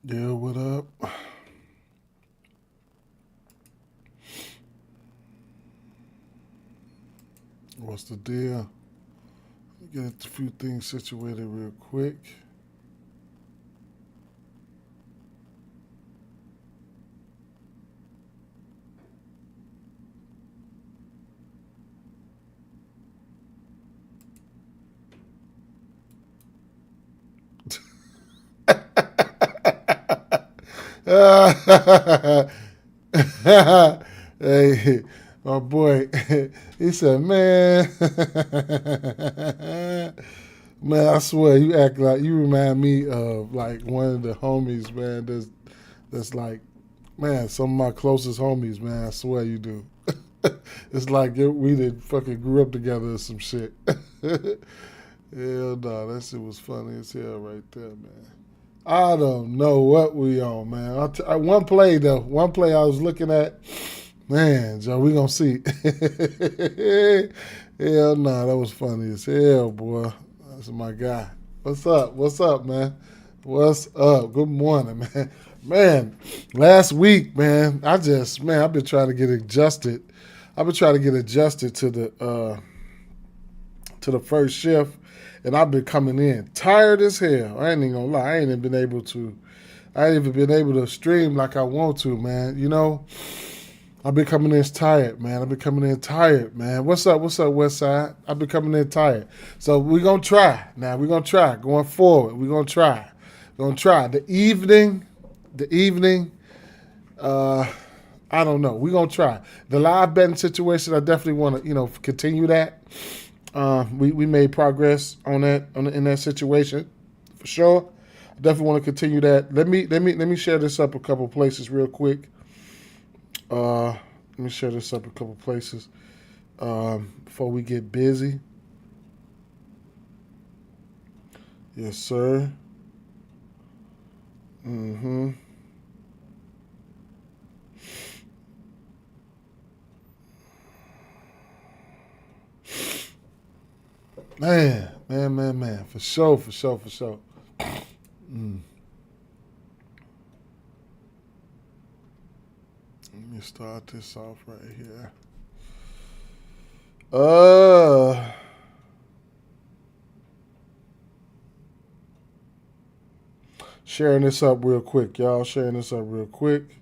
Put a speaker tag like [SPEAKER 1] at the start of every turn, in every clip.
[SPEAKER 1] Yeah, what up? What's the deal? Get a few things situated real quick. Hey, my boy, he said, man, man, I swear you act like you remind me of like one of the homies, man. That's like, man, some of my closest homies, man. I swear you do. It's like we did fucking grew up together or some shit. Hell no, that shit was funny as hell right there, man. I don't know what we on, man. One play though, one play I was looking at, man, Joe, we gonna see. Hell no, that was funny as hell, boy. That's my guy. What's up? What's up, man? What's up? Good morning, man. Man, last week, man, I've been trying to get adjusted. I've been trying to get adjusted to the first shift, and I've been coming in tired as hell. I ain't even gonna lie. I ain't even been able to. I ain't even been able to stream like I want to, man. You know, I've been coming in tired, man. I've been coming in tired, man. What's up? What's up, West Side? I've been coming in tired. So we're gonna try. Now we're gonna try. Going forward, we're gonna try. We're gonna try. The evening, uh, I don't know. We're gonna try. The live betting situation, I definitely wanna, continue that. We made progress on in that situation for sure. I definitely want to continue that. Let me share this up a couple places real quick. Let me share this up a couple places before we get busy. Yes, sir. Mm-hmm. Man. For sure, for sure, for sure. Mm. Let me start this off right here. Uh, Sharing this up real quick, y'all. Sharing this up real quick.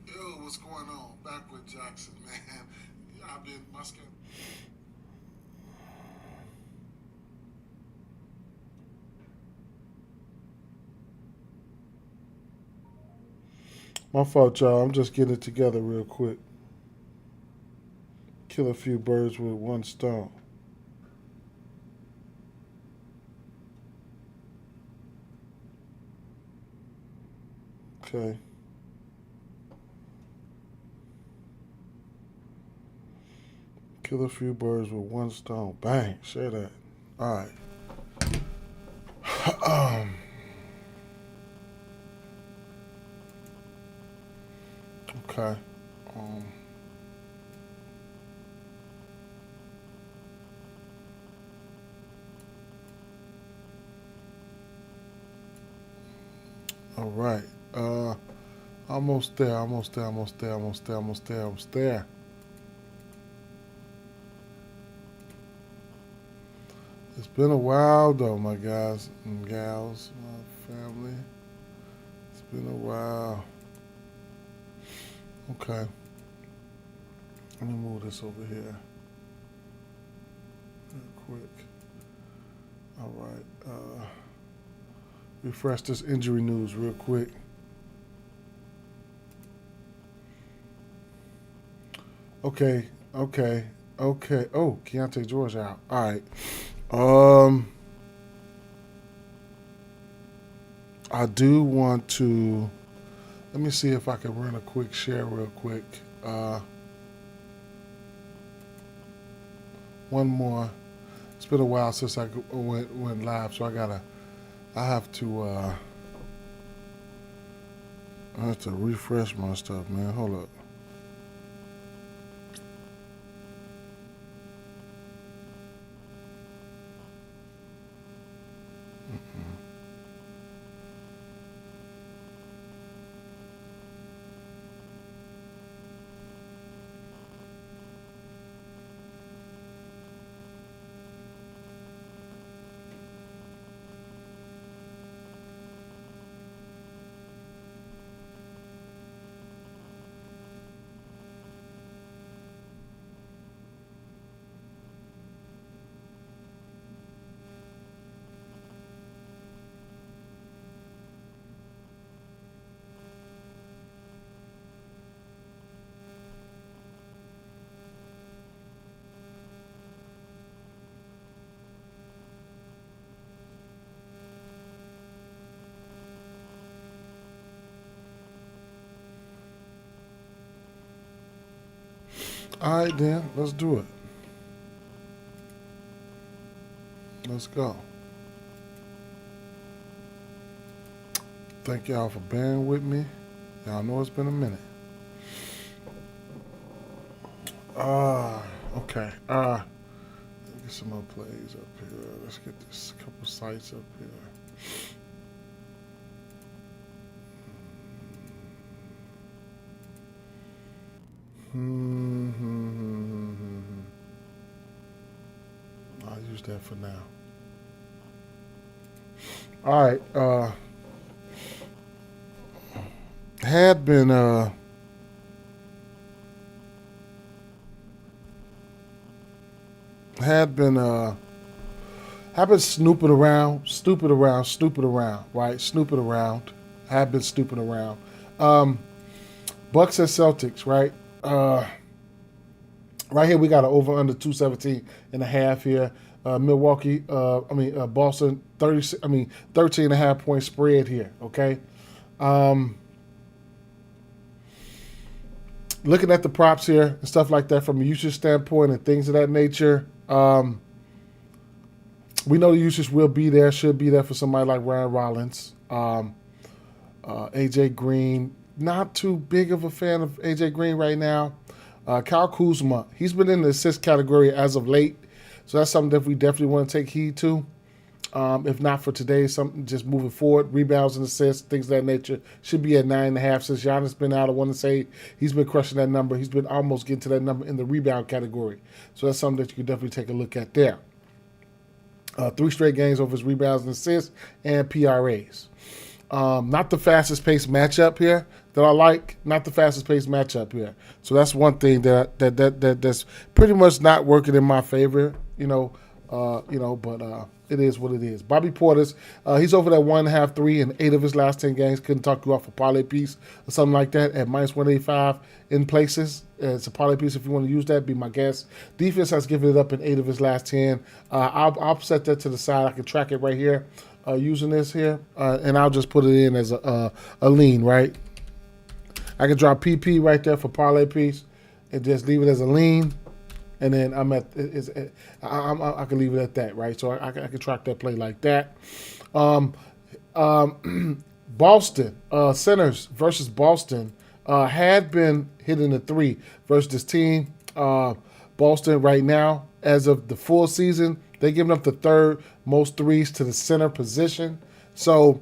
[SPEAKER 1] Yo, what's going on? Back with Jackson, man. I've been my skin. My fault, y'all. I'm just getting it together real quick. Kill a few birds with one stone. Okay. Kill a few birds with one stone. Bang. Share that. All right. Okay. Um, all right. Almost there. Almost there. Almost there. Almost there. Almost there. Almost there. It's been a while though, my guys and gals, my family. It's been a while. Okay. Let me move this over here real quick. All right. Refresh this injury news real quick. Okay, okay, okay. Oh, Keontae George out. All right. Um, I do want to. Let me see if I can run a quick share real quick. One more. It's been a while since I went live, so I have to. I have to refresh my stuff, man. Hold up. All right, then. Let's do it. Let's go. Thank y'all for bearing with me. Y'all know it's been a minute. Okay. Let's get some more plays up here. Let's get this couple sites up here. I'll use that for now. All right. Had been had been have been snooping around, right? Snooping around. Have been snooping around. Bucks and Celtics, right? Right here we got an over under 217 and a half here. Milwaukee, Boston 13 and a half point spread here, okay? Looking at the props here and stuff like that from a usage standpoint and things of that nature, we know the usage will be there, should be there for somebody like Ryan Rollins. AJ Green, not too big of a fan of AJ Green right now. Kyle Kuzma, he's been in the assist category as of late, so that's something that we definitely want to take heed to. If not for today, something just moving forward. Rebounds and assists, things of that nature, should be at 9.5. Since Giannis been out, I want to say he's been crushing that number. He's been almost getting to that number in the rebound category. So that's something that you could definitely take a look at there. 3 straight games over his rebounds and assists and PRAs. Not the fastest paced matchup here that I like. Not the fastest paced matchup here. So that's one thing that's pretty much not working in my favor. But it is what it is. Bobby Portis, he's over that 1.5, 3 in 8 of his last 10 games. Couldn't talk you off a parlay piece or something like that at minus 185 in places. It's a parlay piece if you want to use that. Be my guest. Defense has given it up in 8 of his last 10. I'll set that to the side. I can track it right here using this here, and I'll just put it in as a lean, right? I can drop PP right there for parlay piece and just leave it as a lean. And then I can leave it at that, right? So I can track that play like that. Boston, Centers versus Boston had been hitting the 3 versus this team. Boston right now, as of the full season, they're giving up the 3rd most threes to the center position. So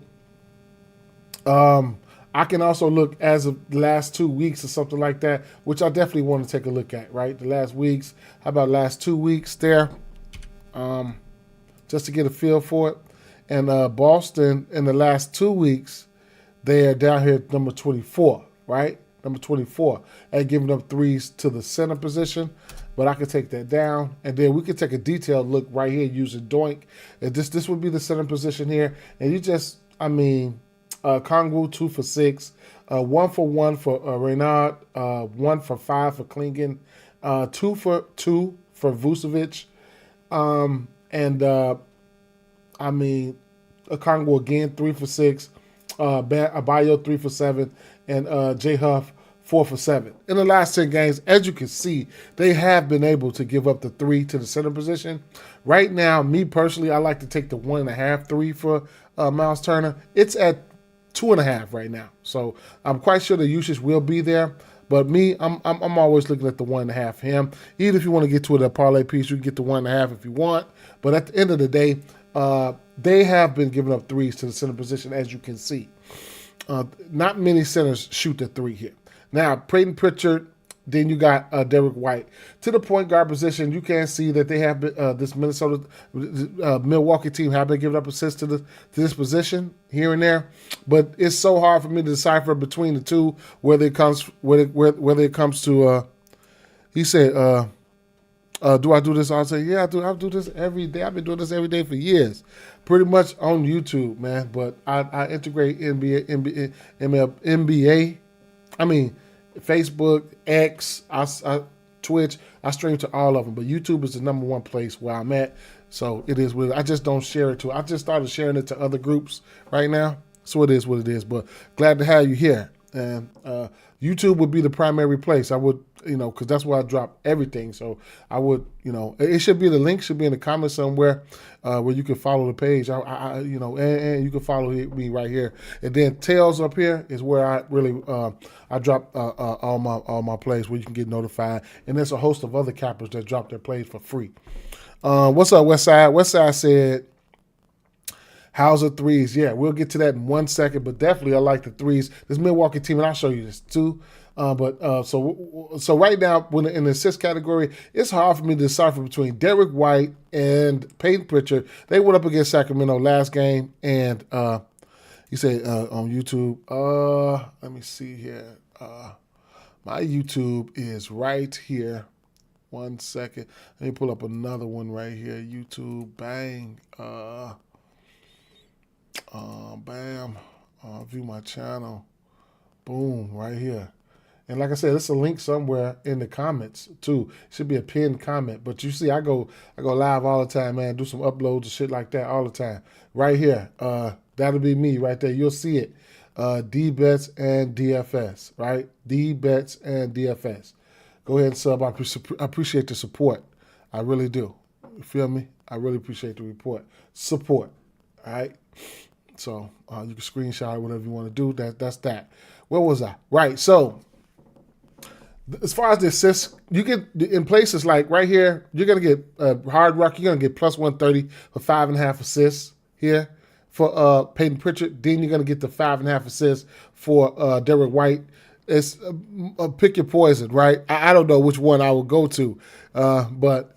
[SPEAKER 1] I can also look as of the last 2 weeks or something like that, which I definitely want to take a look at, right? The last weeks. How about last 2 weeks there? Just to get a feel for it. And Boston, in the last 2 weeks, they are down here at number 24, right? Number 24. And giving up threes to the center position. But I could take that down. And then we could take a detailed look right here using Doink. And this would be the center position here. And you just, Kongwu 2 for 6, 1 for 1 for Reynard, 1 for 5 for Klingen, 2 for Vucevic. And I mean, Okongwu again 3 for 6. Abayo 3 for 7, and J Huff 4 for 7. In the last 10 games, as you can see, they have been able to give up the 3 to the center position. Right now, me personally, I like to take the 1.5 3 for Miles Turner. It's at 2.5 right now, so I'm quite sure the usage will be there. But me, I'm always looking at the 1.5 for him. Even if you want to get to a parlay piece, you can get the 1.5 if you want. But at the end of the day, they have been giving up 3s to the center position, as you can see. Not many centers shoot the 3 here. Now, Peyton Pritchard, then you got Derek White. To the point guard position, you can see that they have been, this Milwaukee team have been giving up assists to this position here and there. But it's so hard for me to decipher between the two whether it comes to. He said, "Do I do this?" I'll say, "Yeah, I do. I do this every day. I've been doing this every day for years, pretty much on YouTube, man. But I integrate NBA. I mean, Facebook, X, Twitch. I stream to all of them, but YouTube is the #1 place where I'm at. So it is what I just don't share it to. I just started sharing it to other groups right now. So it is what it is. But glad to have you here. And YouTube would be the primary place. I would, because that's where I drop everything. So I would, it should be, the link should be in the comments somewhere where you can follow the page. And you can follow me right here. And then tails up here is where I really I drop all my plays where you can get notified. And there's a host of other cappers that drop their plays for free. What's up, Westside? Westside said, how's the 3s? Yeah, we'll get to that in 1 second, but definitely I like the 3s. This Milwaukee team, and I'll show you this too. So right now, when in the assist category, it's hard for me to decipher between Derek White and Peyton Pritchard. They went up against Sacramento last game, and he said on YouTube, let me see here. My YouTube is right here. 1 second. Let me pull up another one right here. YouTube, bang. Bam. View my channel. Boom, right here. And like I said, it's a link somewhere in the comments too. It should be a pinned comment. But you see, I go live all the time, man. Do some uploads and shit like that all the time. Right here. That'll be me right there. You'll see it. Dee Bets and DFS, right? Dee Bets and DFS. Go ahead and sub. I appreciate the support. I really do. You feel me? I really appreciate the support. All right? So you can screenshot it, whatever you want to do. That's that. Where was I? Right. So as far as the assists, you get in places like right here, you're going to get Hard Rock. You're going to get plus 130 for 5.5 assists here for Peyton Pritchard. Then you're going to get the 5.5 assists for Derek White. It's pick your poison, right? I don't know which one I would go to. But,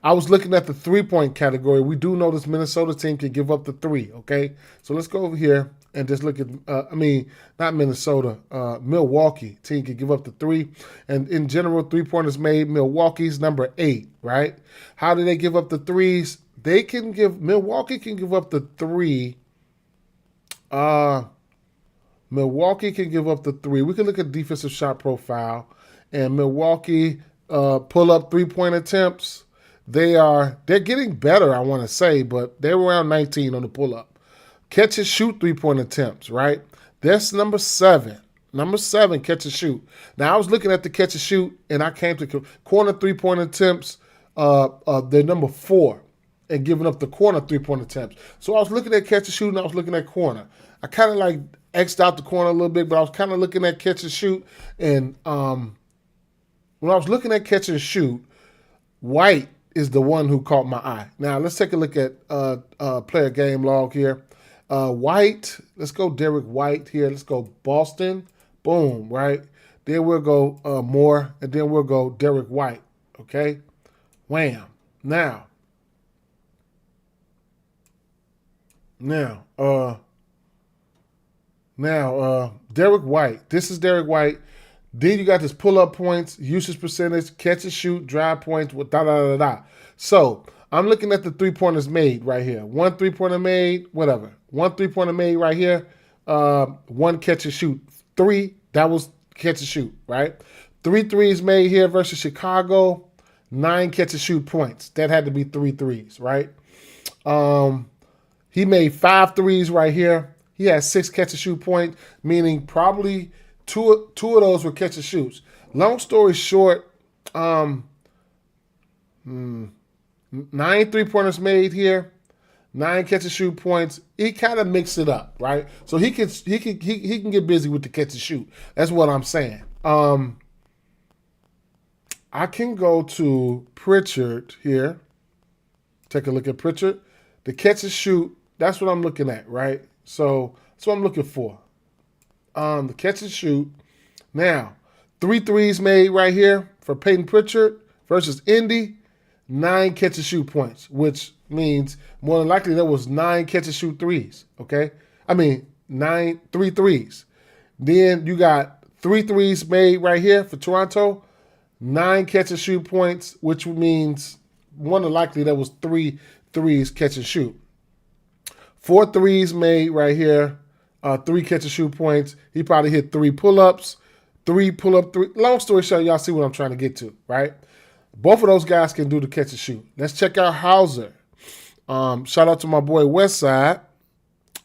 [SPEAKER 1] I was looking at the 3-point category. We do know this Minnesota team can give up the 3, okay? So let's go over here and just look at, not Minnesota, Milwaukee team can give up the 3. And in general, 3-pointers made, Milwaukee's number 8, right? How do they give up the 3s? Milwaukee can give up the 3. Milwaukee can give up the 3. We can look at defensive shot profile, and Milwaukee pull up 3-point attempts. They're getting better, I want to say, but they were around 19 on the pull up. Catch and shoot 3-point attempts, right? That's number 7. Number 7, catch and shoot. Now I was looking at the catch and shoot, and I came to corner 3-point attempts. They're number 4, and giving up the corner 3-point attempts. So I was looking at catch and shoot, and I was looking at corner. I kind of like X'd out the corner a little bit, but I was kind of looking at catch and shoot. And when I was looking at catch and shoot, White is the one who caught my eye. Now, let's take a look at player game log here. White, let's go Derek White here. Let's go Boston. Boom, right? Then we'll go Moore, and then we'll go Derek White, okay? Wham. Now, Derek White. This is Derek White. Then you got this pull-up points, usage percentage, catch and shoot, drive points, with da-da-da-da. So I'm looking at the 3-pointers made right here. 1 3-pointer made, whatever. 1 3-pointer made right here. 1 catch and shoot. 3, that was catch and shoot, right? 3 threes made here versus Chicago. 9 catch and shoot points. That had to be 3 threes, right? He made 5 threes right here. He had 6 catch and shoot points, meaning probably two of those were catch and shoots. Long story short, 9 3-pointers made here, 9 catch and shoot points. He kind of mixed it up, right? So he can get busy with the catch and shoot. That's what I'm saying. I can go to Pritchard here. Take a look at Pritchard. The catch and shoot, that's what I'm looking at, right? So that's what I'm looking for. The catch and shoot. Now, 3 threes made right here for Peyton Pritchard versus Indy. 9 catch and shoot points, which means more than likely there was 9 catch and shoot threes, okay? I mean, 3 threes. Then you got 3 threes made right here for Toronto. 9 catch and shoot points, which means more than likely there was 3 threes catch and shoot. 4 threes made right here, 3 catch and shoot points. He probably hit 3 pull-ups, 3 pull-up, 3. Long story short, y'all see what I'm trying to get to, right? Both of those guys can do the catch and shoot. Let's check out Hauser. Shout out to my boy Westside.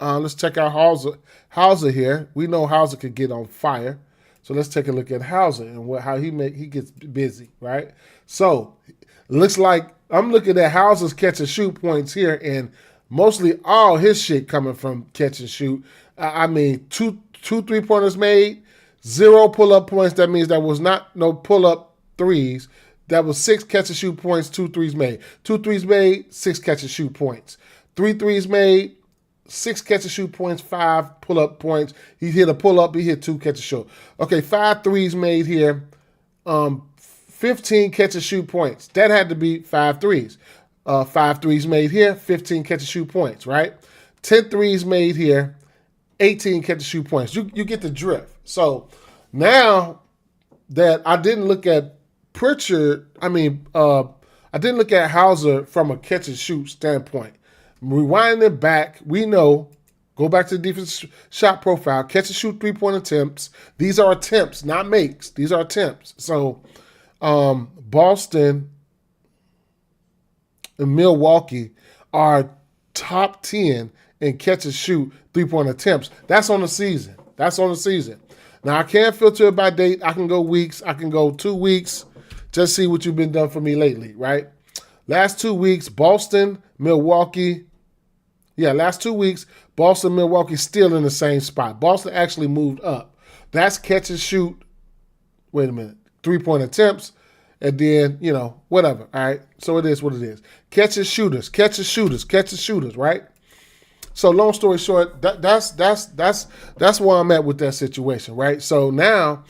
[SPEAKER 1] Let's check out Hauser here. We know Hauser could get on fire. So let's take a look at Hauser and how he gets busy, right? So looks like I'm looking at Hauser's catch and shoot points here, and mostly all his shit coming from catch and shoot. I mean, two 3-pointers made, 0 pull-up points. That means that was not no pull-up threes. That was 6 catch and shoot points, 2 threes made. 2 threes made, 6 catch and shoot points. 3 threes made, 6 catch and shoot points, 5 pull-up points. He hit a pull-up, he hit 2 catch and shoot. Okay, 5 threes made here, 15 catch and shoot points. That had to be 5 threes. 5 threes made here, 15 catch and shoot points, right? 10 threes made here, 18 catch and shoot points. You get the drift. So now that I didn't look at Pritchard, I didn't look at Hauser from a catch and shoot standpoint. Rewind it back, we know, go back to the defense shot profile, catch and shoot 3-point attempts. These are attempts, not makes. These are attempts. So Boston and Milwaukee are top 10 in catch and shoot 3-point attempts. That's on the season. Now, I can't filter it by date. I can go weeks. I can go 2 weeks. Just see what you've been done for me lately, right? Last 2 weeks, Boston, Milwaukee. Yeah, last 2 weeks, Boston, Milwaukee still in the same spot. Boston actually moved up. That's catch and shoot, 3-point attempts, and then, whatever, all right? So it is what it is. Catch and shooters, right? So long story short, that's where I'm at with that situation, right? So now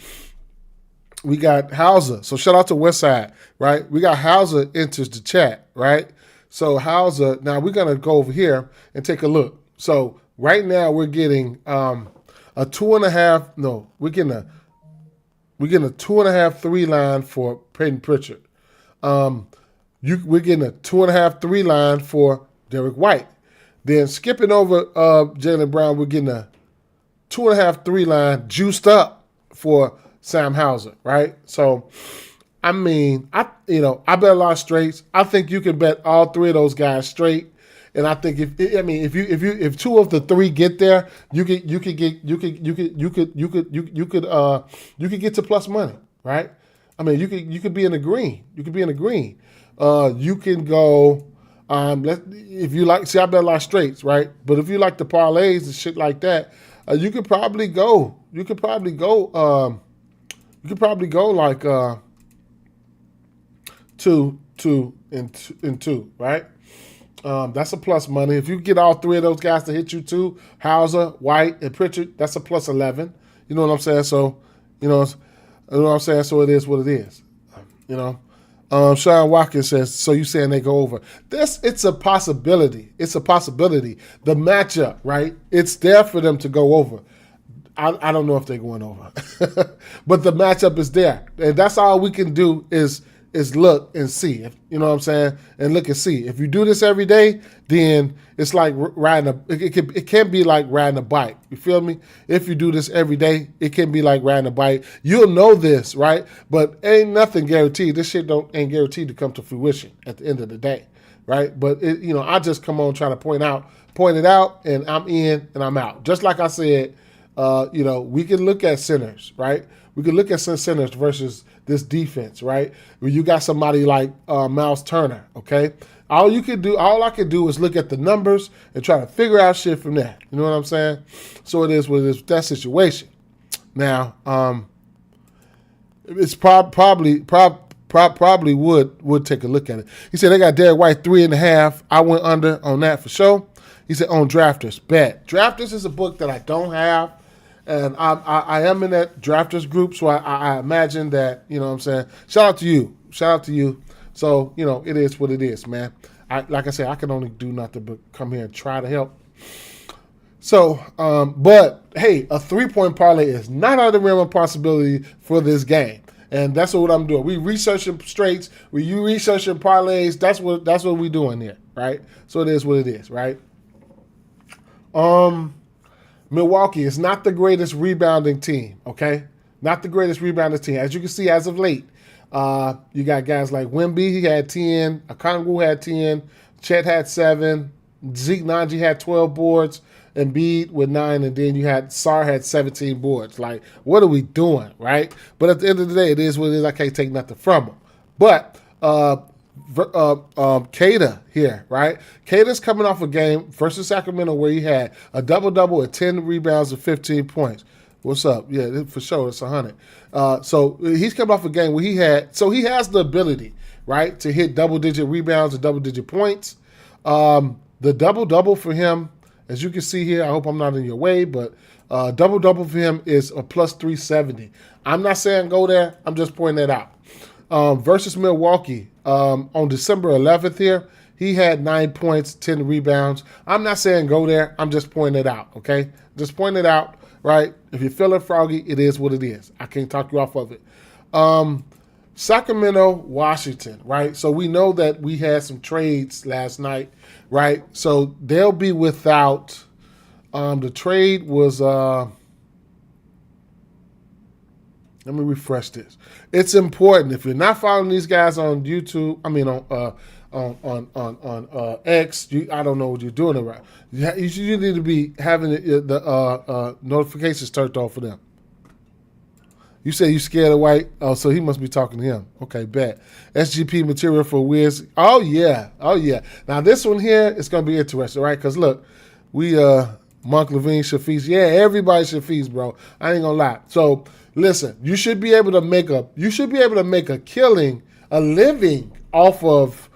[SPEAKER 1] we got Hauser. So shout out to Westside, right? We got Hauser enters the chat, right? So Hauser, now we're going to go over here and take a look. So right now we're getting a 2.5, no, we're getting a 2.5 3 line for Peyton Pritchard. We're getting a 2.5 3 line for Derek White. Then skipping over Jaylen Brown, we're getting a 2.5 3 line juiced up for Sam Hauser, right? So, I bet a lot of straights. I think you can bet all 3 of those guys straight. And I think if 2 of the 3 get there, you could get to plus money, right? I mean, you could be in the green. You can go. If you like, see, I bet a lot of straights, right? But if you like the parlays and shit like that, you could probably go. Like 2 and 2, right? That's a plus money. If you get all 3 of those guys to hit you too, Hauser, White, and Pritchard, that's a plus 11. You know what I'm saying? So, So it is what it is. Sean Watkins says, so you saying they go over. It's a possibility. The matchup, right? It's there for them to go over. I don't know if they're going over. But the matchup is there. And that's all we can do is is look and see. You know what I'm saying? And look and see. If you do this every day, then it's like riding it can be like riding a bike. You feel me? If you do this every day, it can be like riding a bike. You'll know this, right? But ain't nothing guaranteed. This shit ain't guaranteed to come to fruition at the end of the day, right? But I just come on trying to point it out, and I'm in and I'm out. Just like I said, we can look at centers, right? We can look at some centers versus this defense, right? When you got somebody like Miles Turner, okay? All I could do is look at the numbers and try to figure out shit from that. You know what I'm saying? So it is what it is with that situation. Now, it's probably would take a look at it. He said they got Derek White 3.5. I went under on that for sure. He said on Drafters, bet. Drafters is a book that I don't have, and I am in that Drafters group, so I imagine that, you know what I'm saying. Shout out to you. So, it is what it is, man. Like I said, I can only do nothing but come here and try to help. So, but hey, a 3-point parlay is not out of the realm of possibility for this game. And that's what I'm doing. We researching straights. You researching parlays. That's what we doing here, right? So it is what it is, right? Milwaukee is not the greatest rebounding team, okay? Not the greatest rebounding team. As you can see, as of late, you got guys like Wemby, he had 10, Okongwu had 10, Chet had 7, Zeke Nnaji had 12 boards, Embiid with 9, and then you had Sarr had 17 boards. Like, what are we doing, right? But at the end of the day, it is what it is. I can't take nothing from them. But Kata here, right? Kata's coming off a game versus Sacramento where he had a double-double with 10 rebounds and 15 points. What's up? Yeah, for sure, it's 100. So he's coming off a game where he has the ability, right, to hit double-digit rebounds and double-digit points. The double-double for him, as you can see here, I hope I'm not in your way, but double-double for him is a plus 370. I'm not saying go there. I'm just pointing that out. Versus Milwaukee, on December 11th here, he had 9 points, 10 rebounds. I'm not saying go there. I'm just pointing it out, okay? Just pointing it out, right? If you're feeling froggy, it is what it is. I can't talk you off of it. Sacramento, Washington, right? So we know that we had some trades last night, right? So they'll be without the trade was let me refresh this. It's important if you're not following these guys on YouTube. I mean on X. I don't know what you're doing around. You need to be having the notifications turned off for them. You say you scared of White? Oh, so he must be talking to him. Okay, bet. SGP material for Wiz. Oh yeah. Now this one here is gonna be interesting, right? Because look, we Monk Levine Shafiz. Yeah, everybody Shafiz, bro. I ain't gonna lie. So listen, you should be able to make a killing, a living off of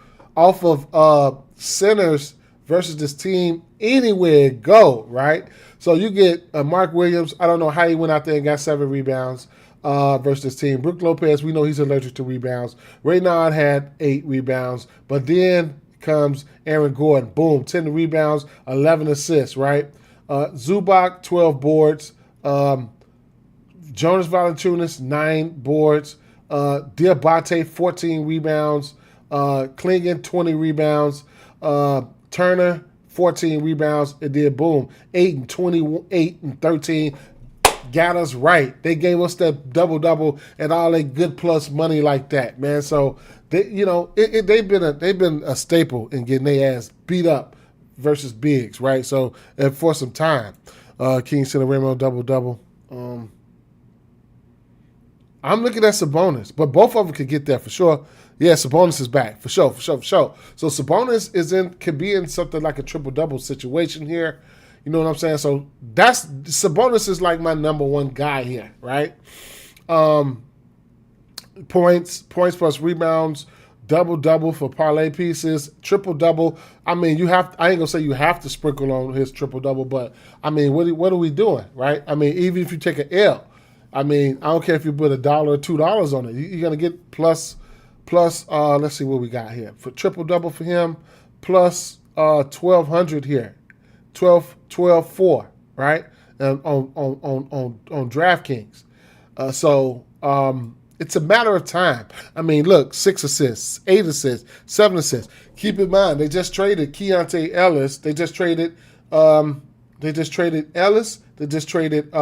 [SPEAKER 1] centers versus this team anywhere it go, right? So you get Mark Williams. I don't know how he went out there and got 7 rebounds versus this team. Brook Lopez, we know he's allergic to rebounds. Raynaud had 8 rebounds, but then comes Aaron Gordon. Boom, 10 rebounds, 11 assists, right? Zubac, 12 boards. Jonas Valanciunas, 9 boards. Diabate, 14 rebounds. Klingon, 20 rebounds. Turner, 14 rebounds. It did boom. 8 and 28 and 13. Got us right. They gave us that double-double and all that good plus money like that, man. So they've been a staple in getting their ass beat up versus bigs, right? So and for some time. King Cineramo double-double. I'm looking at Sabonis, but both of them could get there for sure. Yeah, Sabonis is back for sure. So Sabonis could be in something like a triple-double situation here. You know what I'm saying? So Sabonis is like my number one guy here, right? Points plus rebounds, double-double for parlay pieces, triple-double. I mean, I ain't gonna say you have to sprinkle on his triple-double, but I mean, what are we doing, right? I mean, even if you take an L, I mean, I don't care if you put $1 or $2 on it. You're going to get plus, let's see what we got here. For triple-double for him, plus 1,200 here. 12-4, right? On DraftKings. So It's a matter of time. I mean, look, 6 assists, 8 assists, 7 assists. Keep in mind, they just traded Keontae Ellis. They just traded Ellis. They just traded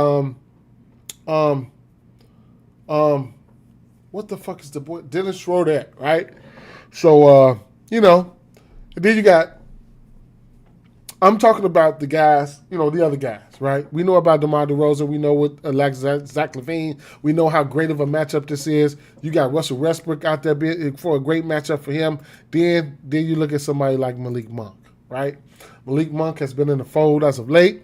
[SPEAKER 1] what the fuck is the boy? Dennis Schroeder, right? So and then you got, I'm talking about the guys, the other guys, right? We know about DeMar DeRozan. We know what Zach LaVine. We know how great of a matchup this is. You got Russell Westbrook out there for a great matchup for him. Then you look at somebody like Malik Monk, right? Malik Monk has been in the fold as of late.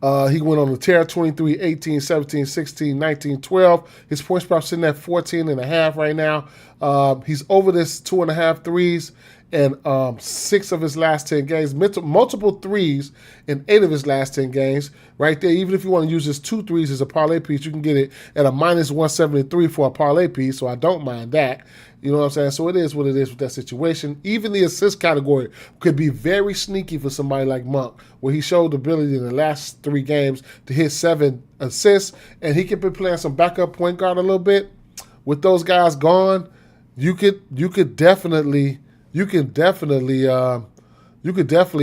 [SPEAKER 1] He went on the tear, 23, 18, 17, 16, 19, 12. His points per sitting at 14.5 right now. He's over this 2.5 threes in 6 of his last 10 games. Multiple threes in 8 of his last 10 games. Right there, even if you want to use his 2 threes as a parlay piece, you can get it at a minus 173 for a parlay piece, so I don't mind that. You know what I'm saying? So it is what it is with that situation. Even the assist category could be very sneaky for somebody like Monk, where he showed the ability in the last 3 games to hit 7 assists, and he could be playing some backup point guard a little bit. With those guys gone, you could definitely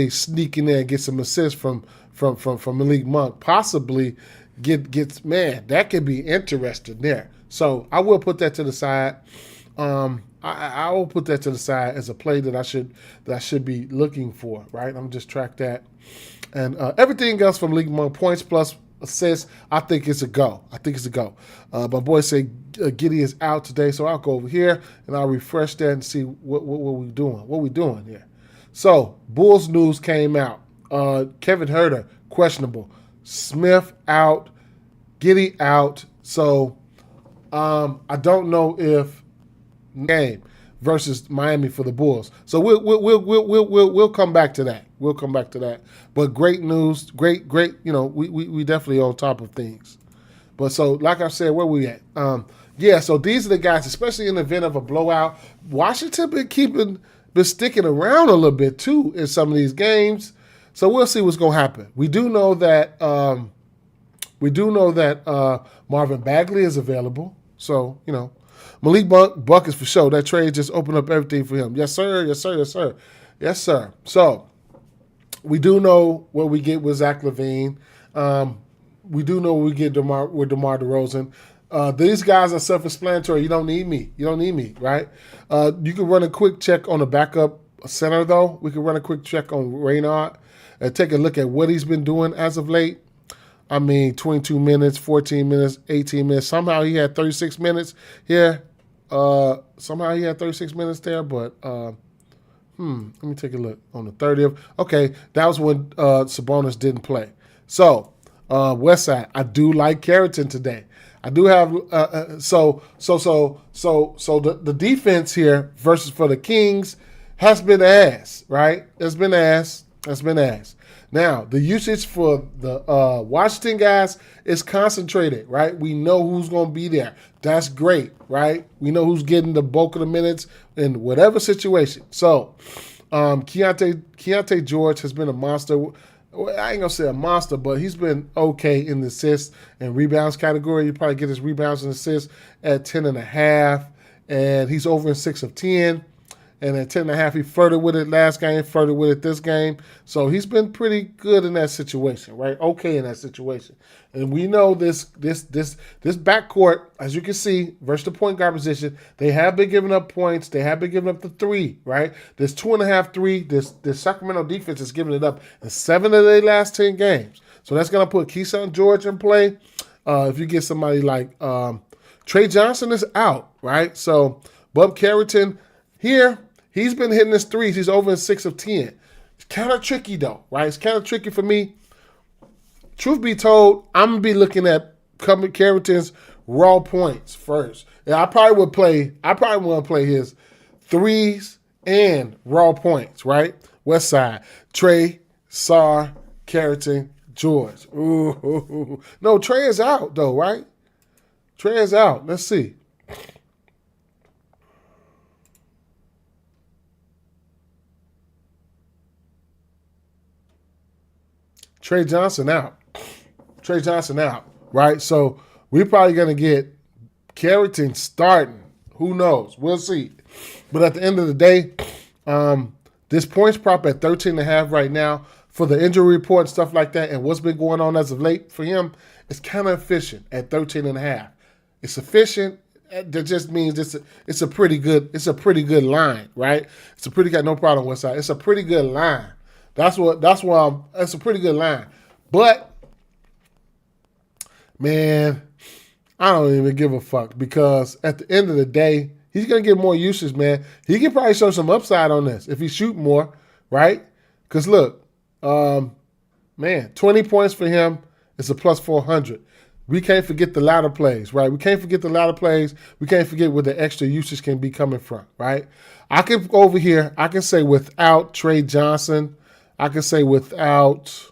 [SPEAKER 1] sneak in there and get some assists from Malik Monk. Possibly get man, that could be interesting there. So I will put that to the side. I will put that to the side as a play that I should be looking for, right? I'm just track that, and everything else from Malik Monk, points plus assists, I think it's a go. My boy say Giddy is out today, so I'll go over here and I'll refresh that and see what we doing. What we doing here? So Bulls news came out. Kevin Huerter questionable. Smith out. Giddy out. So I don't know if game versus Miami for the Bulls. So we'll come back to that. We'll come back to that. But great news, great. We definitely on top of things. But so like I said, where we at? So these are the guys, especially in the event of a blowout. Washington been sticking around a little bit too in some of these games. So we'll see what's gonna happen. We do know that Marvin Bagley is available. So Malik Buck is for sure. That trade just opened up everything for him. Yes, sir. Yes, sir. Yes, sir. Yes, sir. So we do know what we get with Zach LaVine. We do know what we get with DeMar DeRozan. These guys are self-explanatory. You don't need me, right? You can run a quick check on the backup center, though. We can run a quick check on Raynard and take a look at what he's been doing as of late. I mean, 22 minutes, 14 minutes, 18 minutes. Somehow he had 36 minutes here. Somehow he had 36 minutes there, but let me take a look on the 30th. Okay, that was when Sabonis didn't play. So, West Side, I do like Carrington today. I do have so the defense here versus for the Kings has been ass, right? It's been ass. Now, the usage for the Washington guys is concentrated, right? We know who's going to be there. That's great, right? We know who's getting the bulk of the minutes in whatever situation. So, Keontae George has been a monster. I ain't going to say a monster, but he's been okay in the assists and rebounds category. You probably get his rebounds and assists at 10.5, and he's over in 6 of 10. And at 10.5, he flirted with it last game, flirted with it this game. So he's been pretty good in that situation, right? Okay in that situation. And we know this backcourt, as you can see, versus the point guard position, they have been giving up points. They have been giving up the 3, right? This 2.5 3, this Sacramento defense is giving it up in 7 of their last 10 games. So that's going to put Keyshawn George in play. If you get somebody like Trey Johnson is out, right? So Bub Carrington here, he's been hitting his threes. He's over in 6 of 10. It's kind of tricky, though, right? It's kind of tricky for me. Truth be told, I'm going to be looking at Carrington's raw points first. And I probably want to play his threes and raw points, right? West Side. Trey, Sar, Carrington, George. Ooh. No, Trey is out, though, right? Trey is out. Let's see. Trey Johnson out, right? So we're probably going to get Carrington starting. Who knows? We'll see. But at the end of the day, this points prop at 13.5 right now for the injury report and stuff like that, and what's been going on as of late for him, it's kind of efficient at 13.5. It's efficient. That just means it's a pretty good line, right? It's a pretty good, no problem, Westside. It's a pretty good line. That's a pretty good line. But man, I don't even give a fuck because at the end of the day, he's going to get more usage, man. He can probably show some upside on this if he shoot more, right? Because look, man, 20 points for him is a plus 400. We can't forget the ladder plays, right? We can't forget the ladder plays. We can't forget where the extra usage can be coming from, right? I can go over here. I can say without Trey Johnson. I can say without.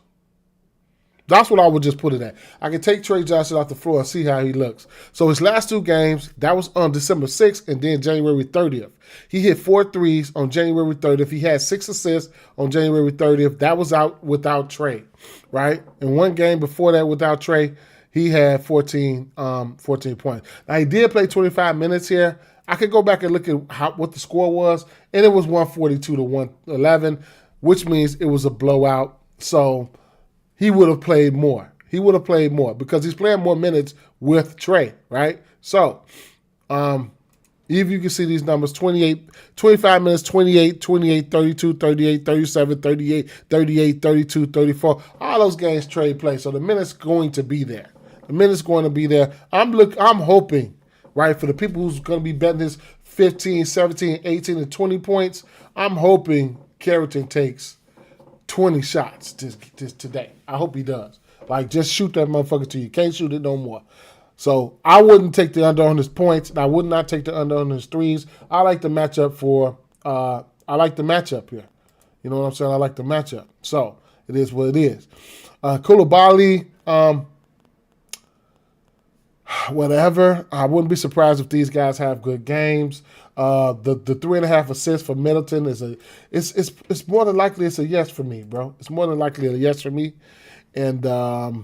[SPEAKER 1] That's what I would just put it at. I can take Trey Johnson off the floor and see how he looks. So his last 2 games, that was on December 6th and then January 30th. He hit 4 threes on January 30th. He had 6 assists on January 30th. That was out without Trey, right? And one game before that without Trey, he had 14 points. Now, he did play 25 minutes here. I could go back and look at what the score was, and it was 142 to 111, which means it was a blowout. So he would have played more. He would have played more because he's playing more minutes with Trey, right? So, if you can see these numbers, 25 minutes, 28, 28, 32, 38, 37, 38, 38, 32, 34. All those games Trey played. So the minutes going to be there. The minute's going to be there. I'm hoping, right, for the people who's going to be betting this 15, 17, 18, and 20 points, I'm hoping Carrington takes 20 shots today. I hope he does. Like, just shoot that motherfucker till you can't shoot it no more. So I wouldn't take the under on his points, and I would not take the under on his threes. I like the matchup here. You know what I'm saying? I like the matchup. So it is what it is. Koulibaly, whatever. I wouldn't be surprised if these guys have good games. The 3.5 assists for Middleton it's more than likely it's a yes for me, bro. It's more than likely a yes for me. And the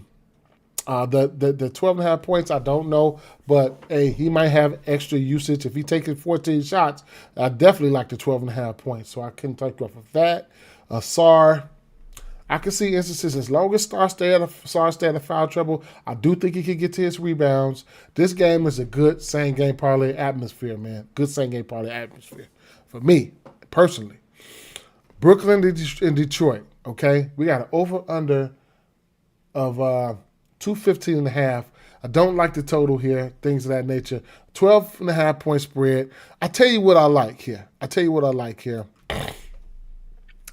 [SPEAKER 1] 12.5 points, I don't know, but hey, he might have extra usage if he taking 14 shots. I definitely like the 12.5 points, so I couldn't take you off of that. Sarr. I can see instances as long as Sarr stay out of foul trouble. I do think he can get to his rebounds. This game is a good same game parlay atmosphere, man. Good same game parlay atmosphere for me personally. Brooklyn and Detroit. Okay, we got an over under of 215.5. I don't like the total here. Things of that nature. 12.5 point spread. I tell you what I like here.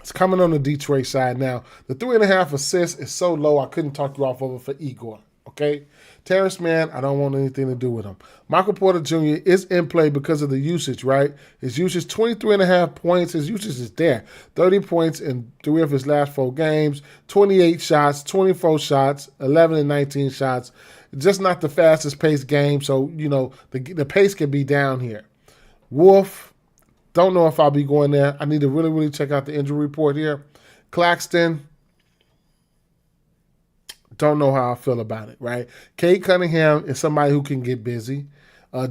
[SPEAKER 1] It's coming on the Detroit side now. The 3.5 assists is so low I couldn't talk you off of it for Igor. Okay? Terrence Mann, I don't want anything to do with him. Michael Porter Jr. is in play because of the usage, right? His usage, 23.5 points. His usage is there. 30 points in 3 of his last 4 games. 28 shots, 24 shots, 11 and 19 shots. Just not the fastest paced game, so, you know, the pace can be down here. Wolf, don't know if I'll be going there. I need to really, really check out the injury report here. Claxton, don't know how I feel about it, right? Cade Cunningham is somebody who can get busy.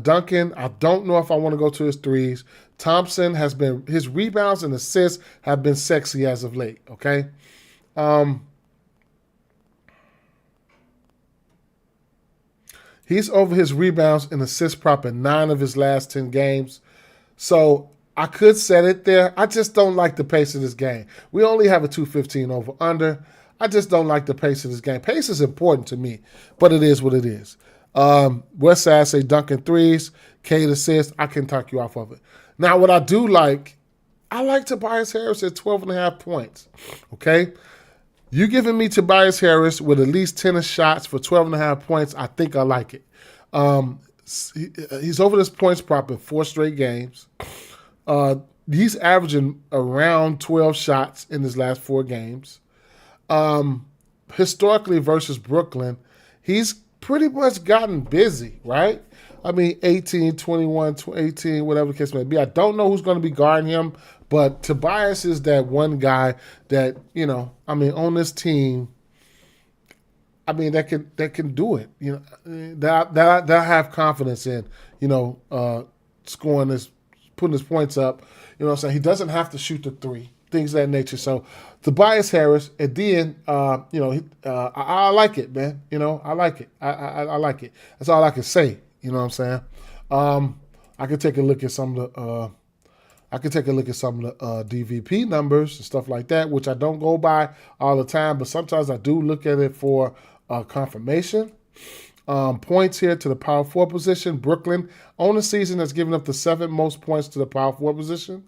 [SPEAKER 1] Duncan, I don't know if I want to go to his threes. Thompson his rebounds and assists have been sexy as of late, okay? He's over his rebounds and assist prop in 9 of his last 10 games. So I could set it there. I just don't like the pace of this game. We only have a 215 over under. I just don't like the pace of this game. Pace is important to me, but it is what it is. West Side say Duncan threes, Cade assists. I can talk you off of it. Now, what I do like, I like Tobias Harris at 12.5 points. Okay? You giving me Tobias Harris with at least 10 shots for 12.5 points, I think I like it. He's over this points prop in 4 straight games. He's averaging around 12 shots in his last 4 games. Historically versus Brooklyn, he's pretty much gotten busy, right? I mean, 18, 21, 18, whatever the case may be. I don't know who's going to be guarding him, but Tobias is that one guy that, you know, I mean, on this team, I mean, that can do it, you know, that I have confidence in. scoring this, putting his points up. You know what I'm saying? He doesn't have to shoot the three, things of that nature. So Tobias Harris, and then, I like it, man. I like it. I like it. That's all I can say. You know what I'm saying? I could take a look at some of the DVP numbers and stuff like that, which I don't go by all the time, but sometimes I do look at it for confirmation. Points here to the power forward position. Brooklyn on the season has given up the 7th most points to the power forward position.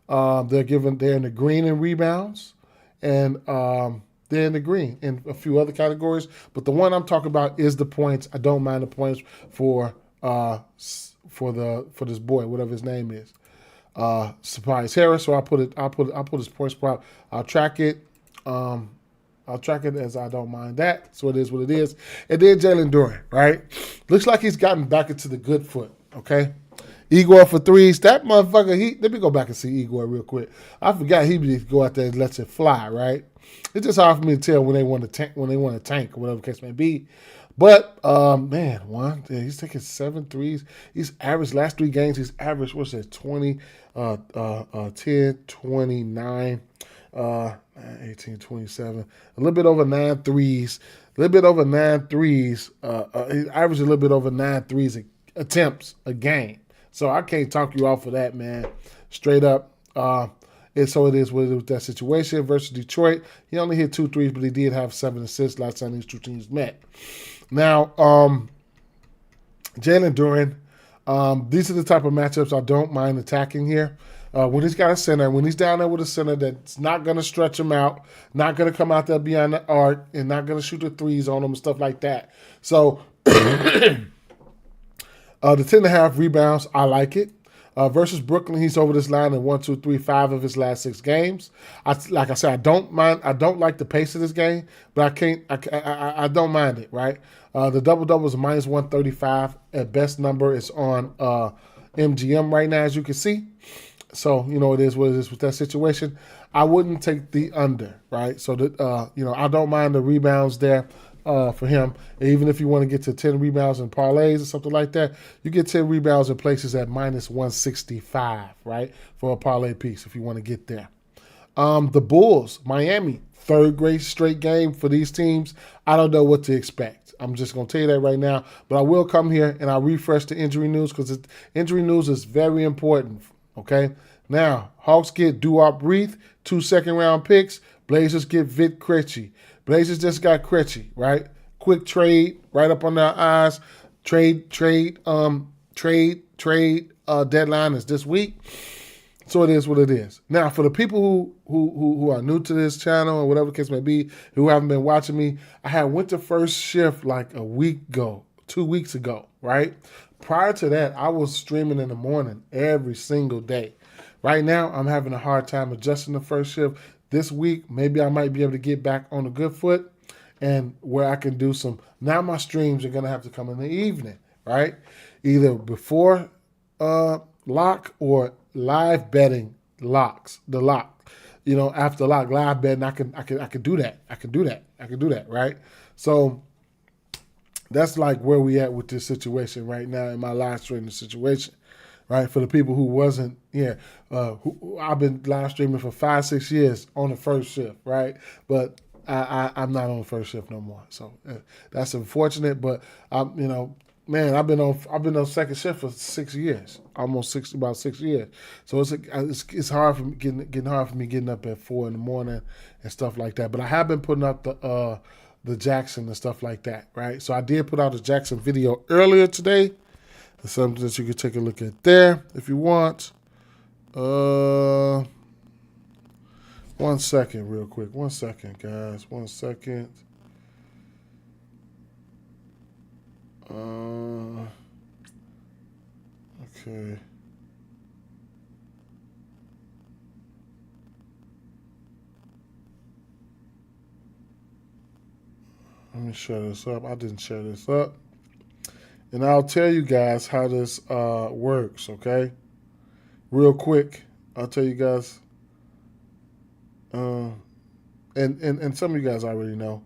[SPEAKER 1] They're in the green in rebounds, and they're in the green in a few other categories. But the one I'm talking about is the points. I don't mind the points for this boy, whatever his name is, Tobias Harris. So I'll put his points prop. I'll track it. I'll track it as I don't mind that. So it is what it is. And then Jalen Duren, right? Looks like he's gotten back into the good foot, okay? Igor for threes. That motherfucker, let me go back and see Igor real quick. I forgot he would go out there and lets it fly, right? It's just hard for me to tell when they want to tank, or whatever the case may be. But, he's taking 7 threes. He's averaged, last 3 games, he's averaged, 20, 10, 29, 18, 27, a little bit over 9 threes. He averaged a little bit over 9 threes attempts a game. So I can't talk you off of that, man. Straight up. And so it is what it is with that situation. Versus Detroit, he only hit 2 threes, but he did have 7 assists last time these two teams met. Now, Jalen Duren, these are the type of matchups I don't mind attacking here. When he's got a center, when he's down there with a center that's not going to stretch him out, not going to come out there beyond the arc, and not going to shoot the threes on him and stuff like that. So the 10.5 rebounds, I like it. Versus Brooklyn, he's over this line in 1, 2, 3, 5 of his last 6 games. Like I said, I don't mind. I don't like the pace of this game, but I don't mind it. Right. The double is minus 135. At best number is on MGM right now, as you can see. So it is what it is with that situation. I wouldn't take the under. Right. So I don't mind the rebounds there. For him, even if you want to get to 10 rebounds in parlays or something like that, you get 10 rebounds in places at minus 165, right, for a parlay piece if you want to get there. The Bulls, Miami, 3rd straight game for these teams. I don't know what to expect. I'm just going to tell you that right now, but I will come here and I'll refresh the injury news because injury news is very important, okay? Now, Hawks get Duop Reith, 2 second-round picks. Blazers get Vic Krejci. Blazers just got Krejci, right? Quick trade, right up on their eyes. Trade deadline is this week. So it is what it is. Now, for the people who are new to this channel or whatever the case may be, who haven't been watching me, I had went to first shift like a week ago, 2 weeks ago, right? Prior to that, I was streaming in the morning every single day. Right now, I'm having a hard time adjusting the first shift. This week, maybe I might be able to get back on a good foot and where I can do some. Now my streams are going to have to come in the evening, right? Either before lock or live betting locks, the lock. After lock, live betting, I can do that. I can do that, right? So that's like where we at with this situation right now in my live streaming situation. Right, for the people who wasn't here, I've been live streaming for 5-6 years on the first shift, right? But I'm not on the first shift no more, so that's unfortunate. But I've been on second shift for 6 years, about 6 years. So it's hard for me getting hard for me getting up at 4 in the morning and stuff like that. But I have been putting up the Jackson and stuff like that, right? So I did put out a Jackson video earlier today. It's something that you can take a look at there if you want. 1 second real quick. 1 second, guys. 1 second. Okay. Let me share this up. I didn't share this up. And I'll tell you guys how this works, okay? Real quick, I'll tell you guys. And some of you guys already know.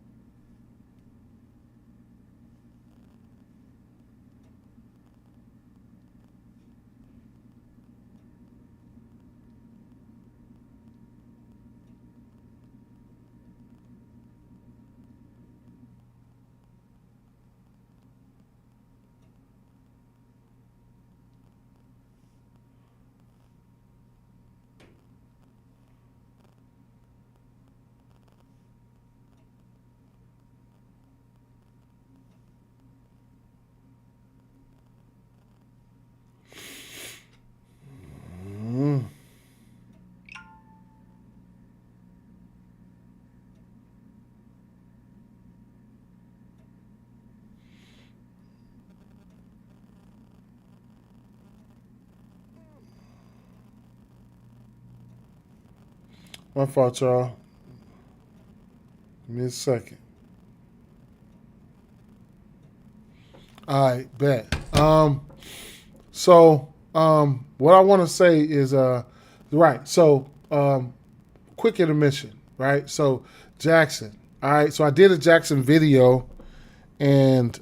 [SPEAKER 1] My fault, y'all. Give me a second. All right, bet. What I want to say is, right. So, quick intermission, right? So, Jackson. All right. So I did a Jackson video, and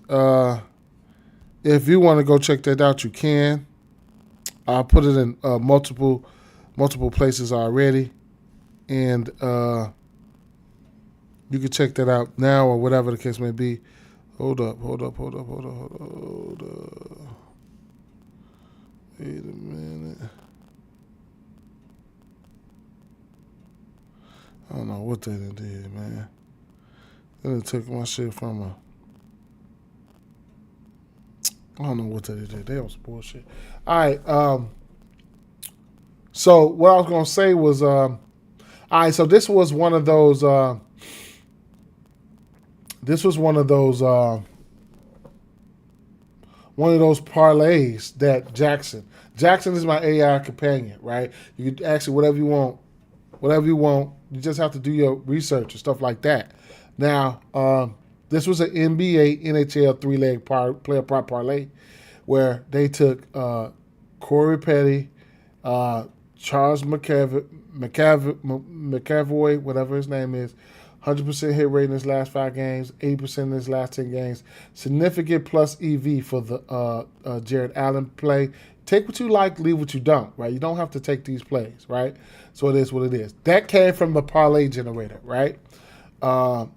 [SPEAKER 1] if you want to go check that out, you can. I put it in multiple places already, and you can check that out now or whatever the case may be. Hold up. Wait a minute. I don't know what they did, man. They took my shit from a. I don't know what they did. They was bullshit. All right. So what I was gonna say was, all right. So this was one of those. One of those parlays that Jackson. Jackson is my AI companion, right? You can ask it whatever you want. You just have to do your research and stuff like that. Now, this was an NBA, NHL three-leg player prop parlay where they took Corey Petty, Charles McAvoy, whatever his name is, 100% hit rate in his last 5 games, 80% in his last 10 games. Significant plus EV for the Jared Allen play. Take what you like, leave what you don't, right? You don't have to take these plays, right? So it is what it is. That came from the parlay generator, right? I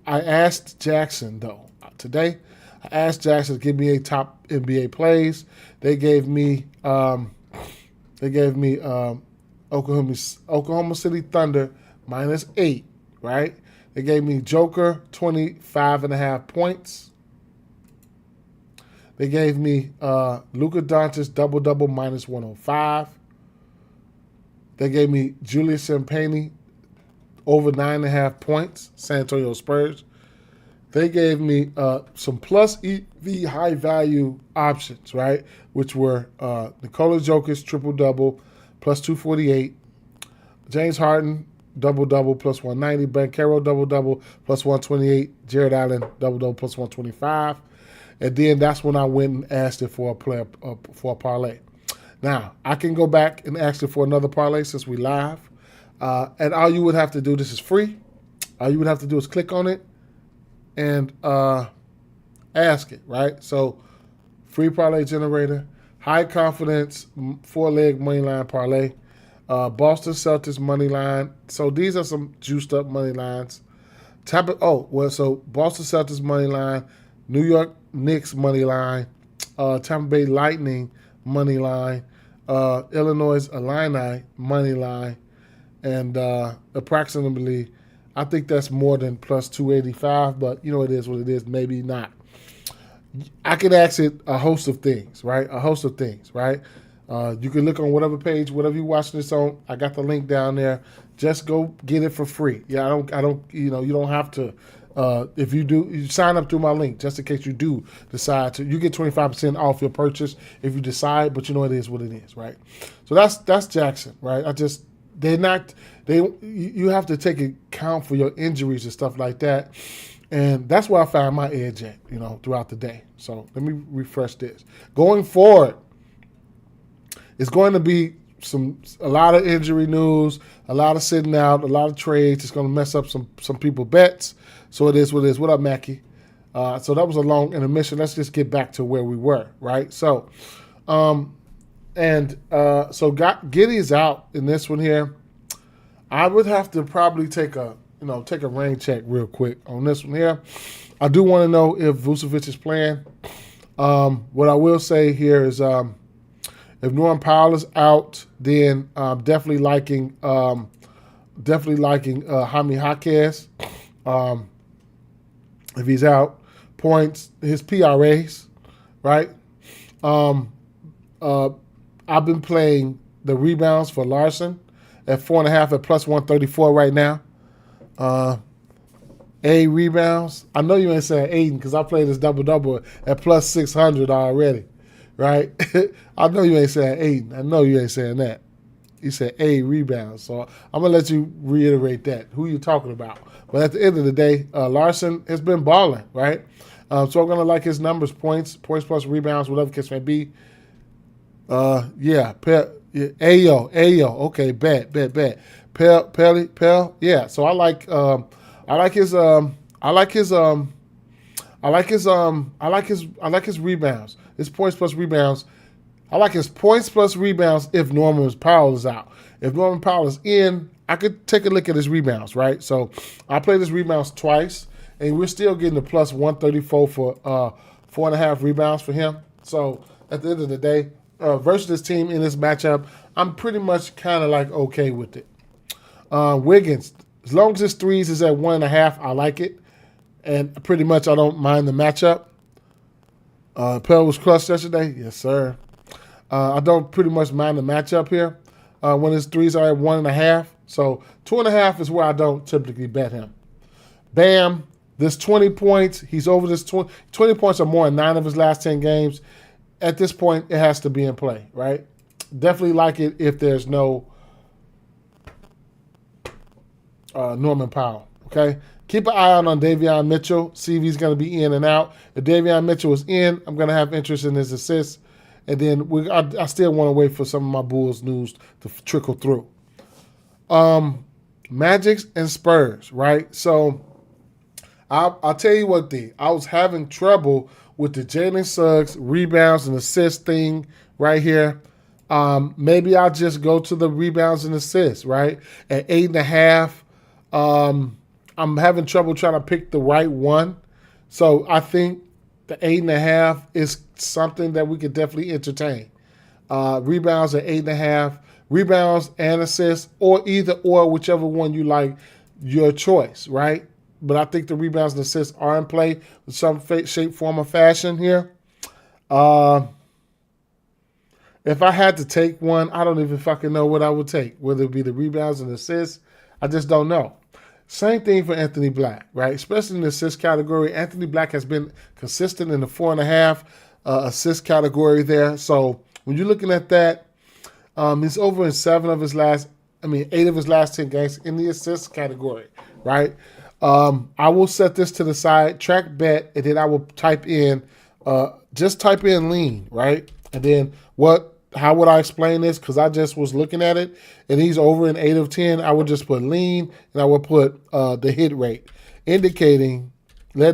[SPEAKER 1] asked Jackson, though, today. I asked Jackson to give me a top NBA plays. They gave me Oklahoma City Thunder -8, right? They gave me Joker 25.5 points. They gave me Luka Doncic double-double -105. They gave me Julius Champagnie over 9.5 points, San Antonio Spurs. They gave me some plus EV high-value options, right, which were Nikola Jokic triple-double plus 248, James Harden double-double plus 190, Banchero double-double plus 128, Jared Allen double-double plus 125. And then that's when I went and asked it for a parlay. Now, I can go back and ask it for another parlay since we live. And all you would have to do, this is free. All you would have to do is click on it and ask it, right? So, free parlay generator, high confidence 4-leg money line parlay, Boston Celtics money line. So these are some juiced up money lines. So Boston Celtics money line, New York Knicks money line, Tampa Bay Lightning money line, Illinois Illini money line, and approximately, I think that's more than plus 285, but you know it is what it is, maybe not. I can ask it a host of things, right? You can look on whatever page, whatever you're watching this on. I got the link down there. Just go get it for free. Yeah, I don't, you don't have to. If you do, you sign up through my link just in case you do decide to. You get 25% off your purchase if you decide, but you know it is what it is, right? So that's Jackson, right? You have to take account for your injuries and stuff like that. And that's where I found my edge at, throughout the day. So let me refresh this. Going forward, it's going to be a lot of injury news, a lot of sitting out, a lot of trades. It's going to mess up some people's bets. So it is what it is. What up, Mackie? So that was a long intermission. Let's just get back to where we were, right? So, Giddy's out in this one here. I would have to probably take a rain check real quick on this one here. I do want to know if Vucevic is playing. What I will say here is if Norman Powell is out, then definitely liking Jaime Jaquez. If he's out, points, his PRAs, right? I've been playing the rebounds for Larson at 4.5 at plus 134 right now. A rebounds. I know you ain't saying Aiden because I played this double-double at plus 600 already, right? I know you ain't saying Aiden. I know you ain't saying that. He said A rebounds. So I'm going to let you reiterate that, who you talking about. But at the end of the day, Larson has been balling, right? So I'm going to like his numbers, points plus rebounds, whatever the case may be. Ayo. Okay, bet. Pell. Yeah. So I like his rebounds. His points plus rebounds. I like his points plus rebounds if Norman Powell is out. If Norman Powell is in, I could take a look at his rebounds, right? So I played his rebounds twice, and we're still getting the plus 134 for 4.5 rebounds for him. So at the end of the day, versus this team in this matchup, I'm pretty much kind of like okay with it. Wiggins, as long as his threes is at 1.5, I like it. And pretty much I don't mind the matchup. Pell was crushed yesterday. Yes, sir. I don't pretty much mind the matchup here when his threes are at 1.5. So 2.5 is where I don't typically bet him. Bam, this 20 points. He's over this 20 points or more in 9 of his last 10 games. At this point, it has to be in play, right? Definitely like it if there's no Norman Powell, okay? Keep an eye out on Davion Mitchell. See if he's going to be in and out. If Davion Mitchell is in, I'm going to have interest in his assists. And then I still want to wait for some of my Bulls news to trickle through. Magic and Spurs, right? So I'll tell you what, D. I was having trouble with the Jalen Suggs rebounds and assists thing right here. Maybe I'll just go to the rebounds and assists, right? At 8.5, I'm having trouble trying to pick the right one. So I think the 8.5 is something that we could definitely entertain. Rebounds at 8.5, rebounds and assists, or either or, whichever one you like, your choice, right? But I think the rebounds and assists are in play with some shape, form, or fashion here. If I had to take one, I don't even fucking know what I would take, whether it be the rebounds and assists. I just don't know. Same thing for Anthony Black, right? Especially in the assist category. Anthony Black has been consistent in the 4.5 assist category there. So when you're looking at that, he's over in 8 of his last 10 games in the assist category, right? I will set this to the side, track bet, and then I will type in lean, right? And then how would I explain this? Because I just was looking at it, and he's over in 8 of 10. I would just put lean, and I would put the hit rate, letting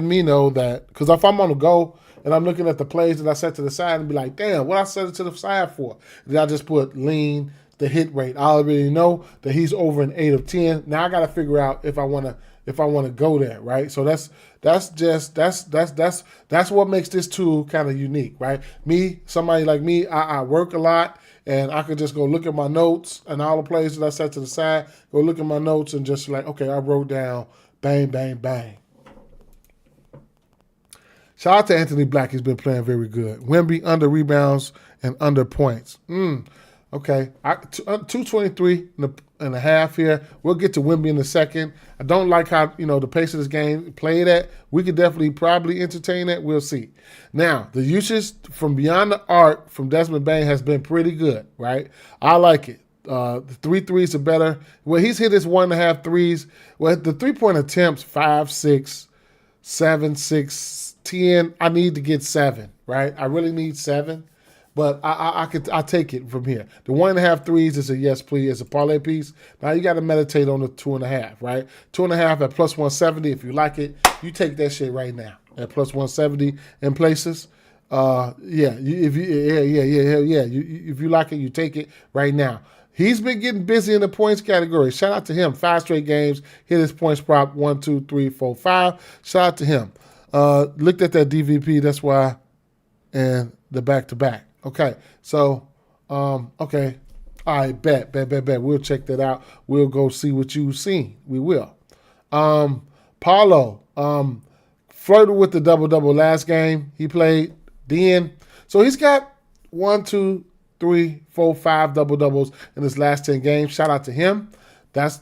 [SPEAKER 1] me know that, because if I'm on the go and I'm looking at the plays that I set to the side and be like, damn, what I set it to the side for? Then I just put lean, the hit rate. I already know that he's over in 8 of 10. Now I got to figure out if I want to go there, right? So that's what makes this tool kind of unique, right? Somebody like me, I work a lot, and I could just go look at my notes and all the plays that I set to the side, go look at my notes and just like, okay, I wrote down, bang, bang, bang. Shout out to Anthony Black. He's been playing very good. Wemby under rebounds and under points. Okay, 223.5 here. We'll get to Wemby in a second. I don't like how, the pace of this game played at. We could definitely probably entertain that. We'll see. Now, the usage from beyond the arc from Desmond Bane has been pretty good, right? I like it. The 3 threes are better. Well, he's hit his 1.5 threes. Well, the 3-point attempts, 5, 6, 7, 6, 10. I need to get 7, right? I really need 7. But I'll take it from here. The 1.5 threes is a yes, please. It's a parlay piece. Now you got to meditate on the 2.5, right? 2.5 at plus 170. If you like it, you take that shit right now at plus 170 in places. If you like it, you take it right now. He's been getting busy in the points category. Shout out to him. 5 straight games. Hit his points prop 1, 2, 3, 4, 5. Shout out to him. Looked at that DVP. That's why. And the back-to-back. Okay, so, okay. All right, bet. We'll check that out. We'll go see what you've seen. We will. Paulo flirted with the double-double last game. He played then. So he's got 1, 2, 3, 4, 5 double-doubles in his last 10 games. Shout out to him. That's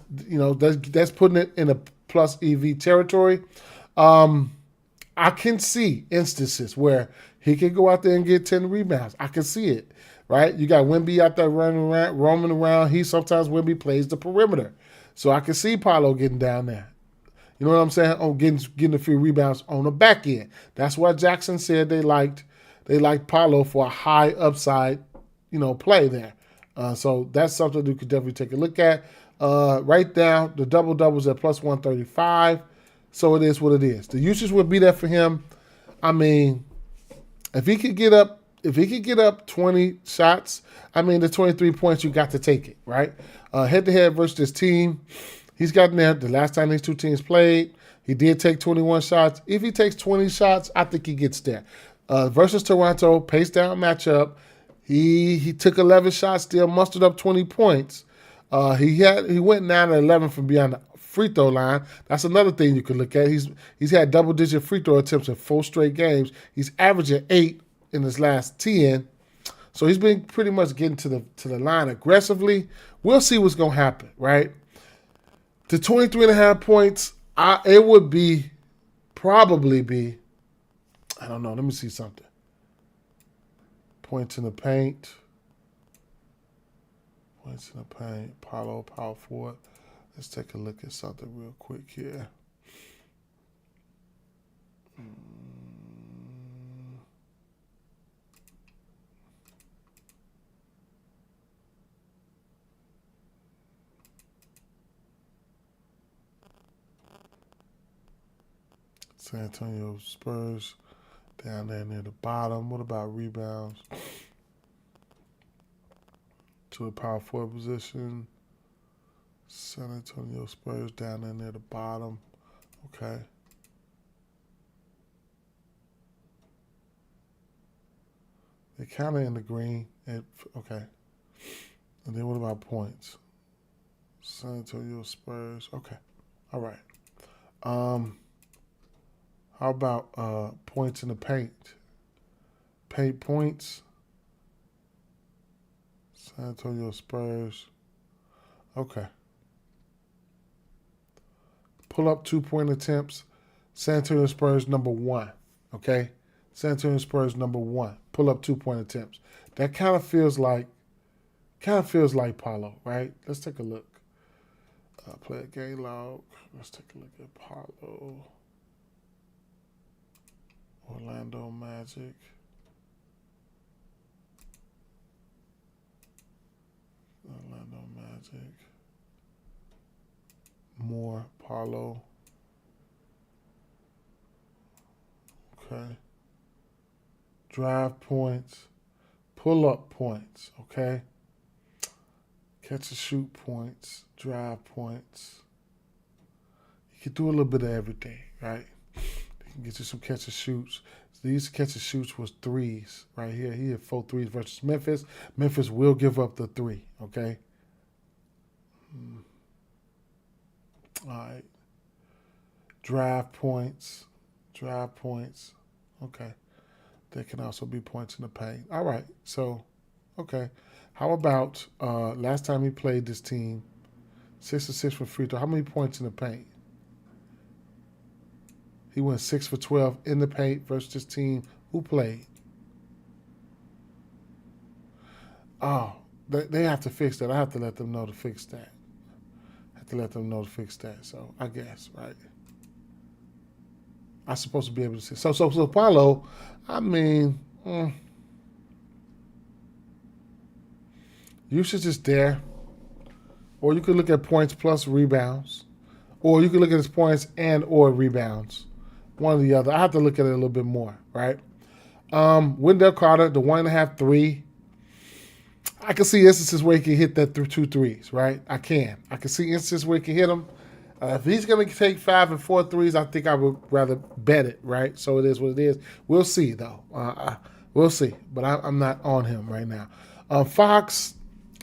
[SPEAKER 1] putting it in a plus EV territory. I can see instances where he can go out there and get 10 rebounds. I can see it. right? You got Wemby out there roaming around. Sometimes Wemby plays the perimeter. So I can see Paolo getting down there. You know what I'm saying? Oh, getting a few rebounds on the back end. That's why Jackson said they liked Paolo for a high upside, play there. So that's something you could definitely take a look at. Right now, the double-doubles at plus 135. So it is what it is. The usage would be there for him. I mean, if he could get up 20 shots, the 23 points, you got to take it, right? Head-to-head versus this team, he's gotten there. The last time these two teams played, he did take 21 shots. If he takes 20 shots, I think he gets there. Versus Toronto, pace down matchup. He took 11 shots, still mustered up 20 points. He went 9-11 from beyond the free throw line. That's another thing you could look at. He's had double-digit free throw attempts in 4 straight games. He's averaging 8 in his last 10. So he's been pretty much getting to the line aggressively. We'll see what's going to happen, right? The 23.5 points, it would probably be, I don't know, let me see something. Points in the paint. Points in the paint. Paolo, power forward. Let's take a look at something real quick here. San Antonio Spurs down there near the bottom. What about rebounds? To a power forward position. San Antonio Spurs down there near the bottom. Okay. They're kind of in the green. Okay. And then what about points? San Antonio Spurs. Okay. All right. How about points in the paint? Paint points. San Antonio Spurs. Okay. Pull up 2-point attempts. San Antonio Spurs number 1. Okay. San Antonio Spurs number 1. Pull up 2-point attempts. That kind of feels like Paolo, right? Let's take a look. Player game log. Let's take a look at Paolo. Orlando Magic. Orlando Magic. More Paolo. Okay. Drive points. Pull up points. Okay. Catch and shoot points. Drive points. You can do a little bit of everything, right? You can get you some catch and shoots. These catch and shoots was 3s right here. He had 4 3s versus Memphis. Memphis will give up the 3, okay? All right. Drive points. Okay. There can also be points in the paint. All right. So, okay. How about last time he played this team, 6 for 6 for free throw. How many points in the paint? He went 6 for 12 in the paint versus this team. Who played? Oh, they have to fix that. I have to let them know to fix that. So I guess, right? I'm supposed to be able to see. So Paolo, usage is there. Or you could look at points plus rebounds. Or you could look at his points and or rebounds. One or the other. I have to look at it a little bit more, right? Wendell Carter, the 1.5 3. I can see instances where he can hit that through 2 3s, right? I can see instances where he can hit them. If he's going to take 5 and 4 threes, I think I would rather bet it, right? So it is what it is. We'll see, though. We'll see. But I'm not on him right now. Fox,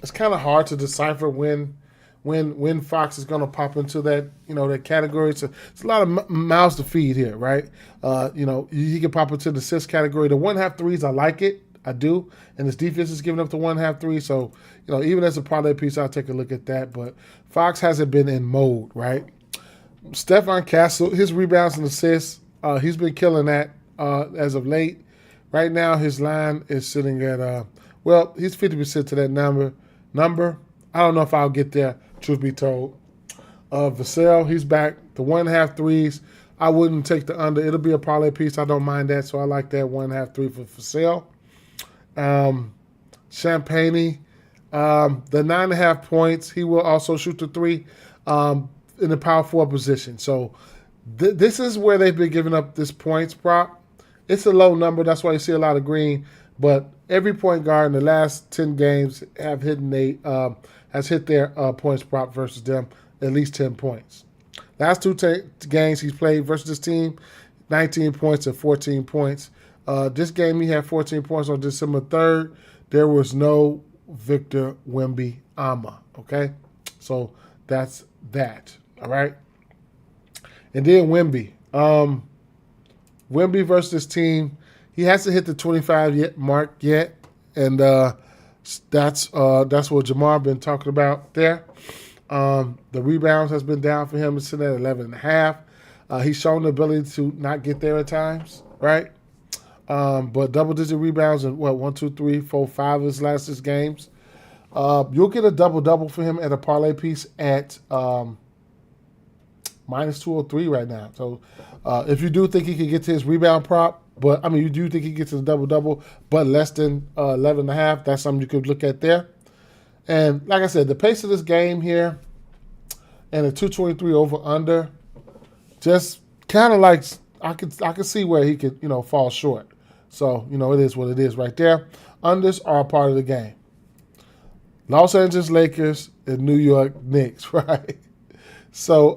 [SPEAKER 1] it's kind of hard to decipher when Fox is going to pop into that, that category. It's a lot of mouths to feed here, right? He can pop into the assist category. The 1.5 threes, I like it. I do. And his defense is giving up the 1.5 3. So, even as a parlay piece, I'll take a look at that. But Fox hasn't been in mode, right? Stephon Castle, his rebounds and assists, he's been killing that as of late. Right now, his line is sitting at Well, he's 50% to that number. I don't know if I'll get there, truth be told. Vassell, he's back. The 1.5 threes. I wouldn't take the under. It'll be a parlay piece. I don't mind that, so I like that 1.5 3 for Vassell. Champagne, the 9.5 points. He will also shoot the 3 in the power forward position. So this is where they've been giving up this points prop. It's a low number. That's why you see a lot of green. But every point guard in the last 10 games has hit their points prop versus them at least 10 points. Last 2 games he's played versus this team, 19 points and 14 points. This game he had 14 points on December 3rd. There was no Victor Wembanyama, okay? So that's that, all right? And then Wemby. Wemby versus this team, he hasn't hit the 25 mark yet, and that's what Jamar been talking about there. The rebounds has been down for him. It's sitting at 11.5. He's shown the ability to not get there at times, right? But double-digit rebounds in, 1, 2, 3, 4, 5 of his last 6 games. You'll get a double-double for him at a parlay piece at minus 203 right now. So if you do think he can get to his rebound prop, you do think he gets his double-double, but less than 11.5, that's something you could look at there. And like I said, the pace of this game here and the 223 over-under, just kind of like I could see where he could, fall short. So, it is what it is right there. Unders are a part of the game. Los Angeles Lakers and New York Knicks, right? So,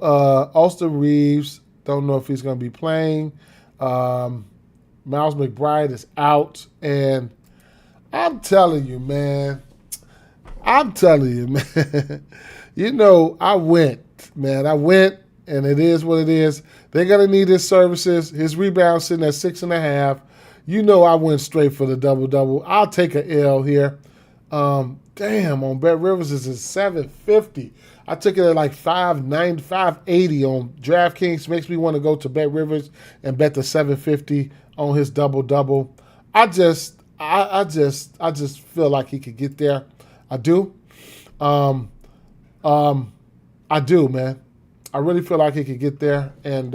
[SPEAKER 1] Austin Reeves, don't know if he's going to be playing. Miles McBride is out. And I'm telling you, man. I went, and it is what it is. They're going to need his services. His rebound sitting at 6.5. I went straight for the double-double. I'll take an L here. On Bet Rivers is at 750. I took it at like 590, 580 on DraftKings. Makes me want to go to Bet Rivers and bet the 750 on his double-double. I just feel like he could get there. I do. I do, man. I really feel like he could get there, and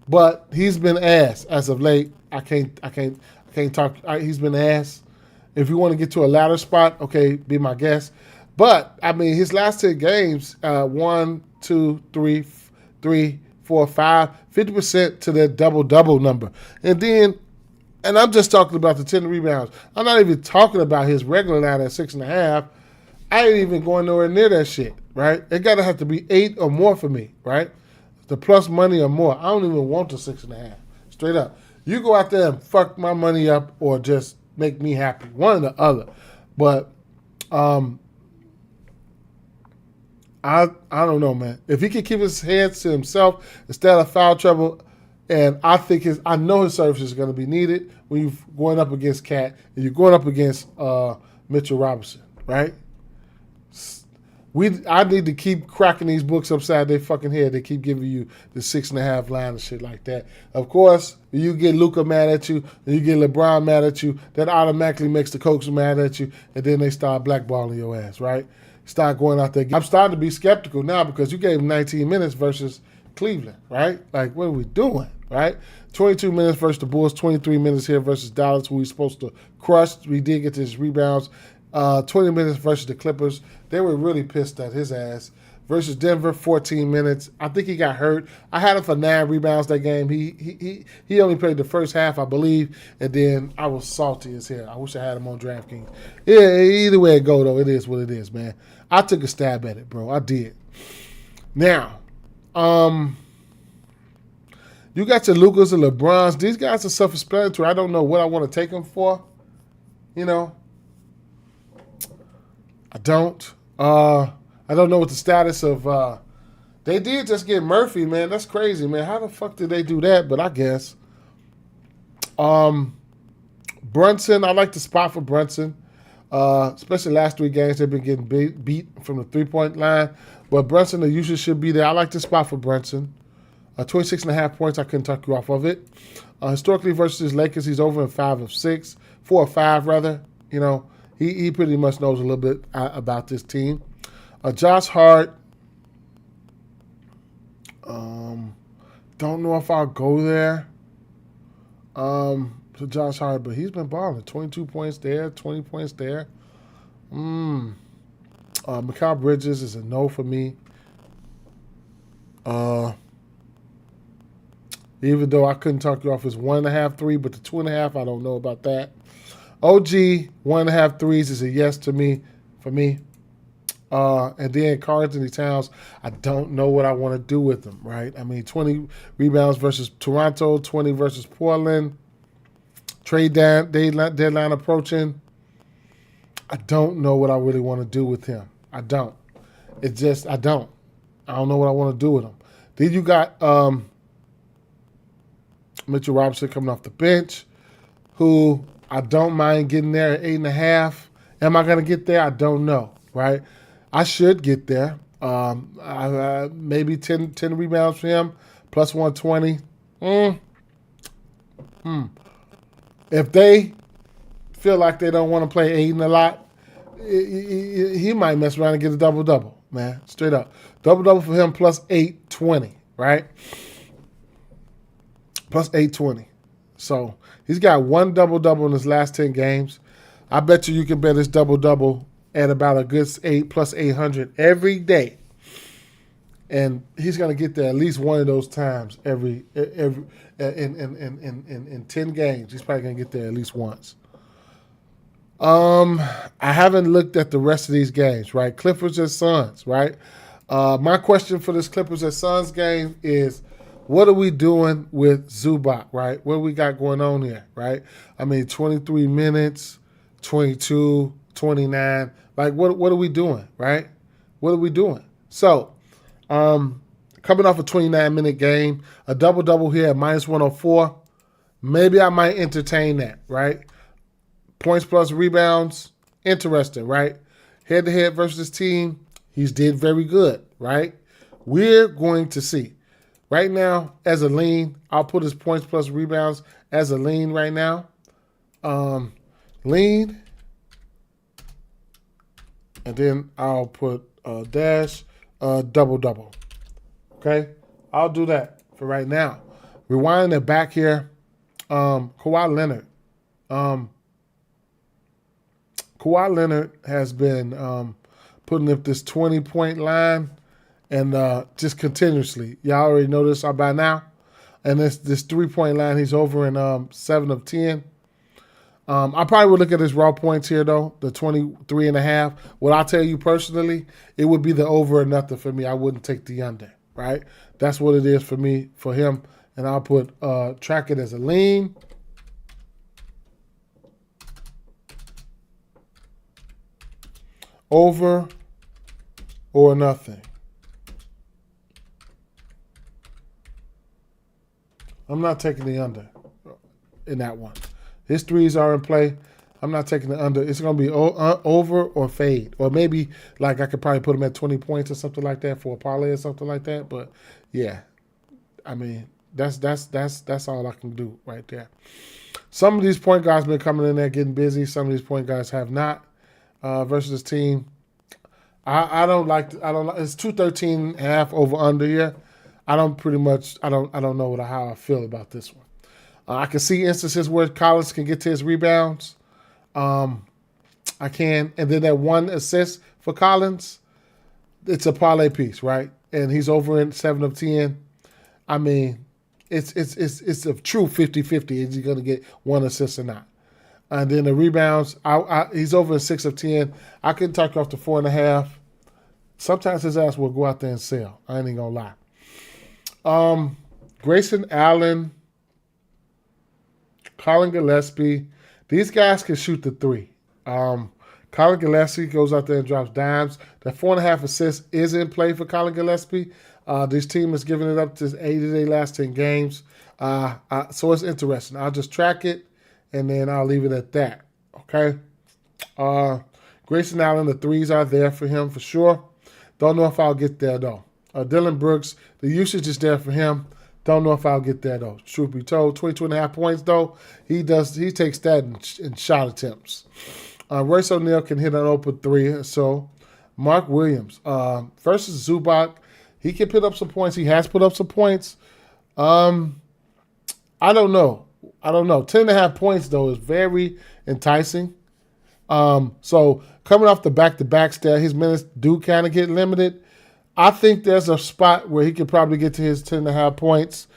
[SPEAKER 1] but he's been ass as of late. I can't talk. He's been ass. If you want to get to a ladder spot, okay, be my guest. But his last 10 games, 1, 2, 3, 4, 5, 50% to that double number, and I'm just talking about the 10 rebounds. I'm not even talking about his regular line at 6.5. I ain't even going nowhere near that shit, right? It got to have to be 8 or more for me, right? The plus money or more. I don't even want the 6.5. Straight up. You go out there and fuck my money up or just make me happy. One or the other. But I don't know, man. If he can keep his hands to himself instead of foul trouble, and I know his service is going to be needed when you're going up against Cat and you're going up against Mitchell Robinson, right? I need to keep cracking these books upside their fucking head. They keep giving you the 6.5 line and shit like that. Of course, you get Luka mad at you and you get LeBron mad at you. That automatically makes the coach mad at you, and then they start blackballing your ass, right? Start going out there. I'm starting to be skeptical now because you gave him 19 minutes versus Cleveland, right? Like, what are we doing, right? 22 minutes versus the Bulls, 23 minutes here versus Dallas, who we're supposed to crush. We did get his rebounds. 20 minutes versus the Clippers. They were really pissed at his ass. Versus Denver, 14 minutes. I think he got hurt. I had him for 9 rebounds that game. He only played the first half, I believe, and then I was salty as hell. I wish I had him on DraftKings. Yeah, either way it go, though, it is what it is, man. I took a stab at it, bro. I did. Now, you got your Lucas and LeBrons. These guys are self-explanatory. I don't know what I want to take them for. I don't. I don't know what the status of. They did just get Murphy, man. That's crazy, man. How the fuck did they do that? But I guess. Brunson, I like the spot for Brunson. Especially last 3 games, they've been getting beat from the 3-point line. But Brunson, the usually should be there. I like the spot for Brunson. 26.5 points, I couldn't talk you off of it. Historically versus Lakers, he's over in 4 of 5 rather. He pretty much knows a little bit about this team. Josh Hart. Don't know if I'll go there. To Josh Hart, but he's been balling. 22 points there, 20 points there. Mikal Bridges is a no for me. Even though I couldn't talk you off his 1.5 3, but the 2.5, I don't know about that. OG 1.5 threes is a yes to me for me. And then Karl Anthony Towns, I don't know what I want to do with him, right? I mean, 20 rebounds versus Toronto, 20 versus Portland. Trade deadline approaching. I don't know what I really want to do with him. I don't. I don't. I don't know what I want to do with him. Then you got Mitchell Robinson coming off the bench, who I don't mind getting there at 8.5. Am I going to get there? I don't know, right? I should get there. Maybe 10 rebounds for him, plus 120. If they feel like they don't want to play Aiden a lot, he might mess around and get a double-double, man, straight up. Double-double for him, plus 820, right? Plus 820. So he's got one double-double in his last 10 games. I bet you can bet his double-double at about a good plus 800 every day. And he's going to get there at least one of those times in 10 games. He's probably going to get there at least once. I haven't looked at the rest of these games, right? Clippers and Suns, right? My question for this Clippers and Suns game is, what are we doing with Zubac, right? What we got going on here, right? I mean, 23 minutes, 22, 29. Like, what are we doing, right? What are we doing? So, coming off a 29-minute game, a double-double here at minus 104, maybe I might entertain that, right? Points plus rebounds, interesting, right? Head-to-head versus team, he's did very good, right? We're going to see. Right now, as a lean, I'll put his points plus rebounds as a lean right now. Lean, and then I'll put dash double-double. Okay? I'll do that for right now. Rewind it back here. Kawhi Leonard. Kawhi Leonard has been putting up this 20-point line and just continuously. Y'all already know this by now. And this 3-point line, he's over in 7 of 10. I probably would look at his raw points here, though, the 23.5. What I'll tell you personally, it would be the over or nothing for me. I wouldn't take the under, right? That's what it is for me, for him. And I'll put track it as a lean. Over or nothing. I'm not taking the under in that one. His threes are in play. I'm not taking the under. It's going to be over or fade. Or maybe, like, I could probably put him at 20 points or something like that for a parlay or something like that. But, yeah, I mean, that's all I can do right there. Some of these point guards been coming in there getting busy. Some of these point guards have not versus this team. I don't like. It's 213.5 over under here. I don't know how I feel about this one. I can see instances where Collins can get to his rebounds. I can. And then that one assist for Collins, it's a parlay piece, right? And he's over in 7 of 10. I mean, it's a true 50-50. Is he going to get one assist or not? And then the rebounds, he's over in 6 of 10. I couldn't talk off to 4.5. Sometimes his ass will go out there and sell. I ain't going to lie. Grayson Allen, Colin Gillespie, these guys can shoot the three. Colin Gillespie goes out there and drops dimes. That 4.5 assists is in play for Colin Gillespie. This team is giving it up to 8 of their last 10 games. So it's interesting. I'll just track it, and then I'll leave it at that. Okay? Grayson Allen, the threes are there for him for sure. Don't know if I'll get there, though. Dylan Brooks, the usage is there for him. Don't know if I'll get there, though. Truth be told, 22.5 points, though. He takes that in shot attempts. Royce O'Neal can hit an open 3 or so. Mark Williams versus Zubac. He can put up some points. He has put up some points. I don't know. 10.5 points, though, is very enticing. So coming off the back-to-back stat, his minutes do kind of get limited. I think there's a spot where he could probably get to his 10.5 points.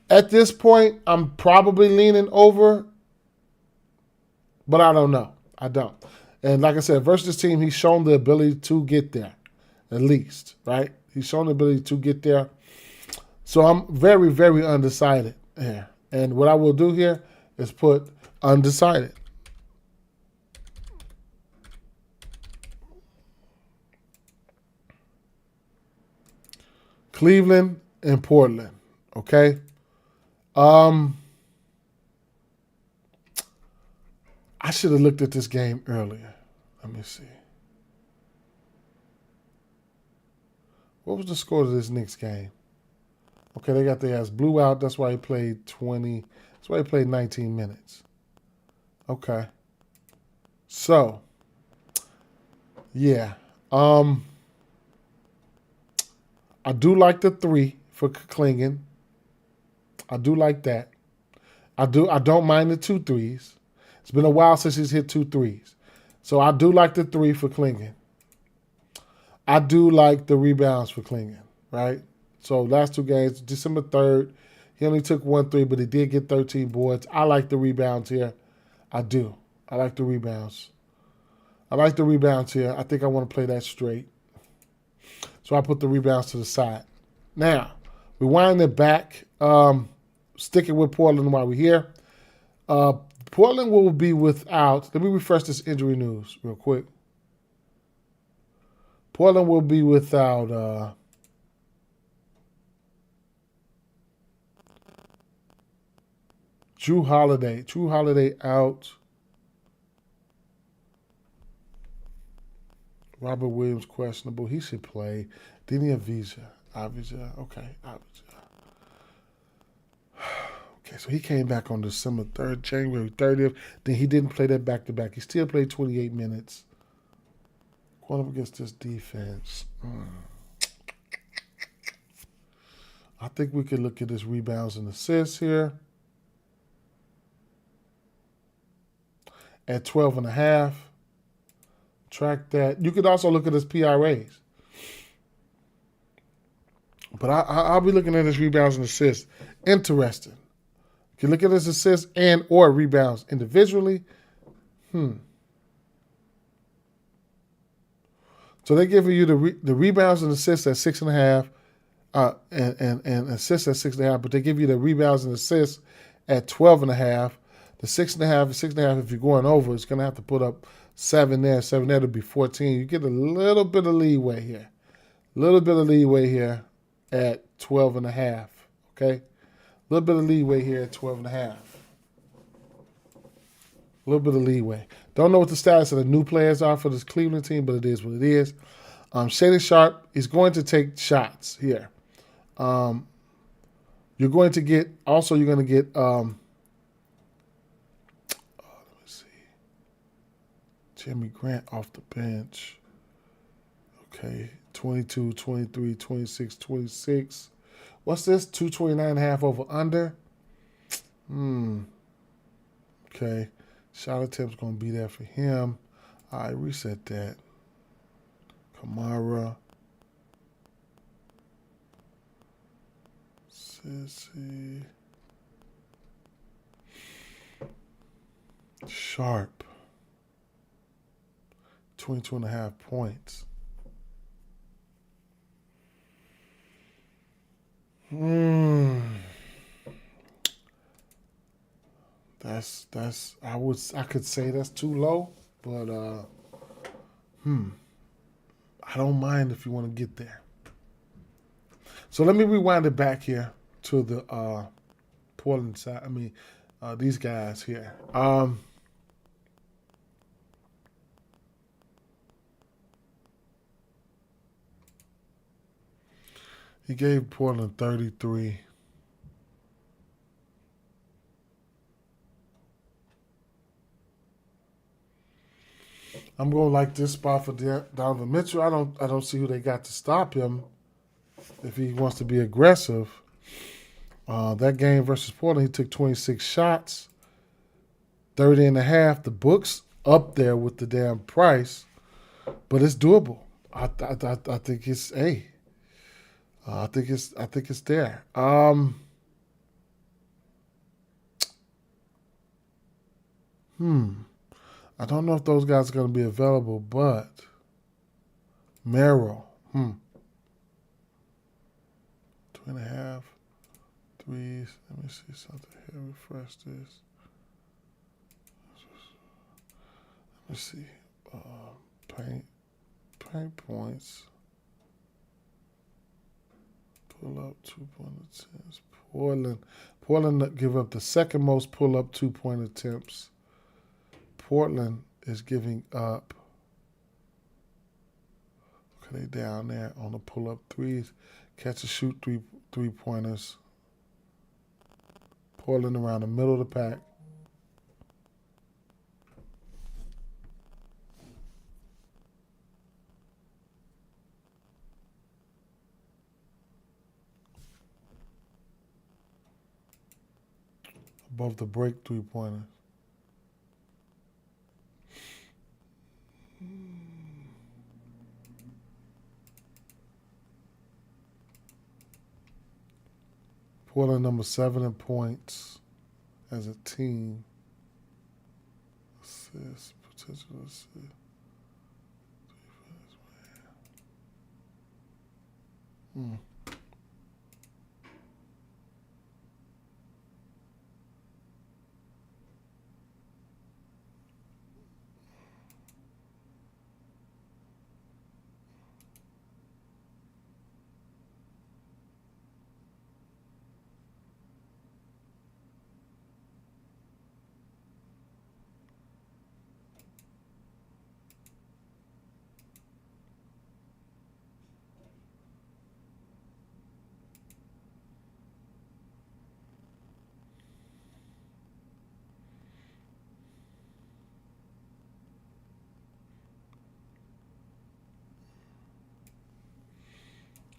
[SPEAKER 1] At this point, I'm probably leaning over, but I don't know. I don't. And like I said, versus this team, he's shown the ability to get there, at least, right? He's shown the ability to get there. So I'm very, very undecided here. And what I will do here is put undecided. Cleveland and Portland, okay? I should have looked at this game earlier. Let me see. What was the score of this Knicks game? Okay, they got their ass blew out. That's why he played 20. That's why he played 19 minutes. Okay. So, yeah. I do like the 3 for Klingen. I do like that. I don't mind the 2 threes. It's been a while since he's hit 2 threes. So I do like the 3 for Klingen. I do like the rebounds for Klingen, right? So last 2 games, December 3rd, he only took 1 3, but he did get 13 boards. I like the rebounds here. I do. I like the rebounds. Here. I think I want to play that straight. So I put the rebounds to the side. Now, we wind it back, sticking with Portland while we're here. Portland will be without, let me refresh this injury news real quick. Portland will be without Drew Holiday. Drew Holiday out. Robert Williams questionable. He should play. Dini Avdija. Okay, Avdija. Okay, so he came back on December 3rd, January 30th. Then he didn't play that back-to-back. He still played 28 minutes. Going up against this defense. I think we could look at his rebounds and assists here. At 12.5. Track that. You could also look at his PRAs. But I'll be looking at his rebounds and assists. Interesting. You can look at his assists and or rebounds individually. So they give you the rebounds and assists at 6.5, and assists at 6.5. But they give you the rebounds and assists at 12.5. The 6.5, if you're going over, it's going to have to put up 7 there. 7 there to be 14. You get a little bit of leeway here. At 12.5. Okay? A little bit of leeway here at 12.5. A little bit of leeway. Don't know what the status of the new players are for this Cleveland team, but it is what it is. Shading Sharp is going to take shots here. You're going to get, let me see. Jimmy Grant off the bench. Okay, 22, 23, 26, 26. What's this? 229.5 over under. Okay. Shot attempt's going to be there for him. All right, reset that. Kamara. Sissy. Sharp. 22.5 points. I could say that's too low, but I don't mind if you want to get there. So let me rewind it back here to the Portland side. These guys here. He gave Portland 33. I'm going to like this spot for Donovan Mitchell. I don't see who they got to stop him if he wants to be aggressive. That game versus Portland, he took 26 shots, 30 and a half. The book's up there with the damn price, but it's doable. I think it's I think it's there. I don't know if those guys are going to be available, but Merrill, 2.5 threes. Let me see something here. Refresh this. Let me see. Paint points. Pull up 2-point attempts. Portland give up the second most pull up 2-point attempts. Portland is giving up. Okay, they down there on the pull up threes. Catch and shoot three pointers. Portland around the middle of the pack. Above the break 3-pointers. Portland number 7 in points as a team. Assists, potential assist.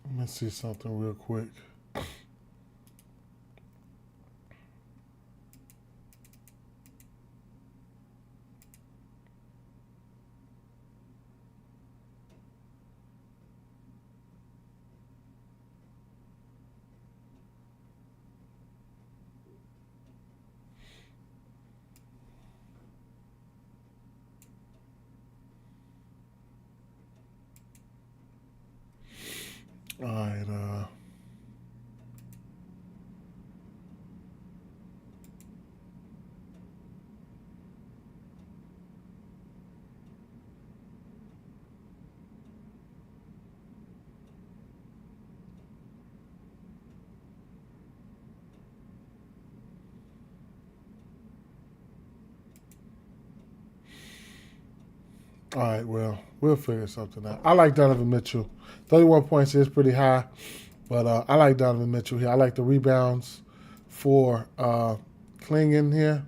[SPEAKER 1] Let me see something real quick. All right. All right, well, we'll figure something out. I like Donovan Mitchell. 31 points is pretty high, but I like Donovan Mitchell here. I like the rebounds for Klingen here.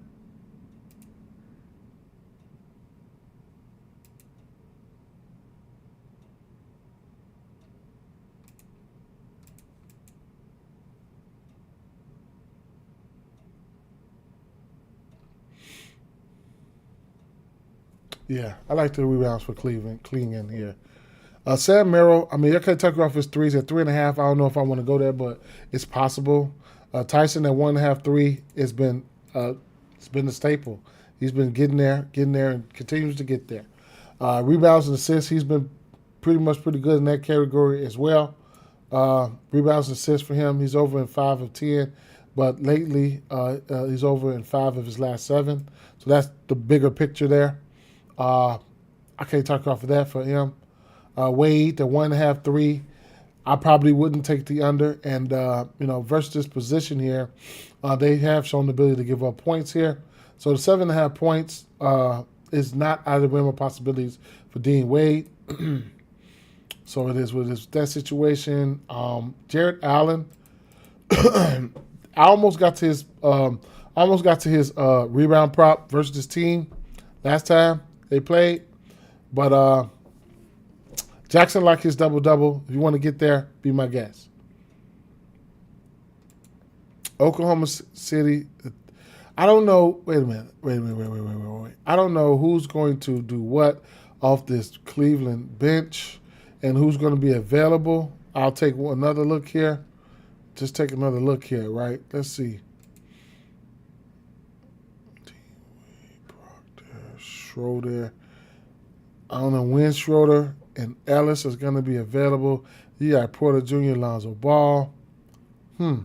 [SPEAKER 1] Yeah, I like the rebounds for Klingen here. Sam Merrill, I mean, I could take off his threes at 3.5. I don't know if I want to go there, but it's possible. Tyson at 1.5 3 has been it's been a staple. He's been getting there, and continues to get there. Rebounds and assists, he's been pretty good in that category as well. Rebounds and assists for him, he's over in 5 of 10, but lately he's over in 5 of his last 7. So that's the bigger picture there. I can't talk off of that for him. Wade, the 1.5 3. I probably wouldn't take the under. And, versus this position here, they have shown the ability to give up points here. So the 7.5 points is not out of the realm of possibilities for Dean Wade. So it is what it is. That situation. Jared Allen, I almost got to his rebound prop versus his team last time they played. But Jackson like his double-double. If you want to get there, be my guest. Oklahoma City. I don't know. Wait a minute. Wait. I don't know who's going to do what off this Cleveland bench and who's going to be available. I'll take another look here. Just take another look here, right? Let's see. Schroeder. I don't know when Schroeder and Ellis is going to be available. You got Porter Jr., Lonzo Ball. I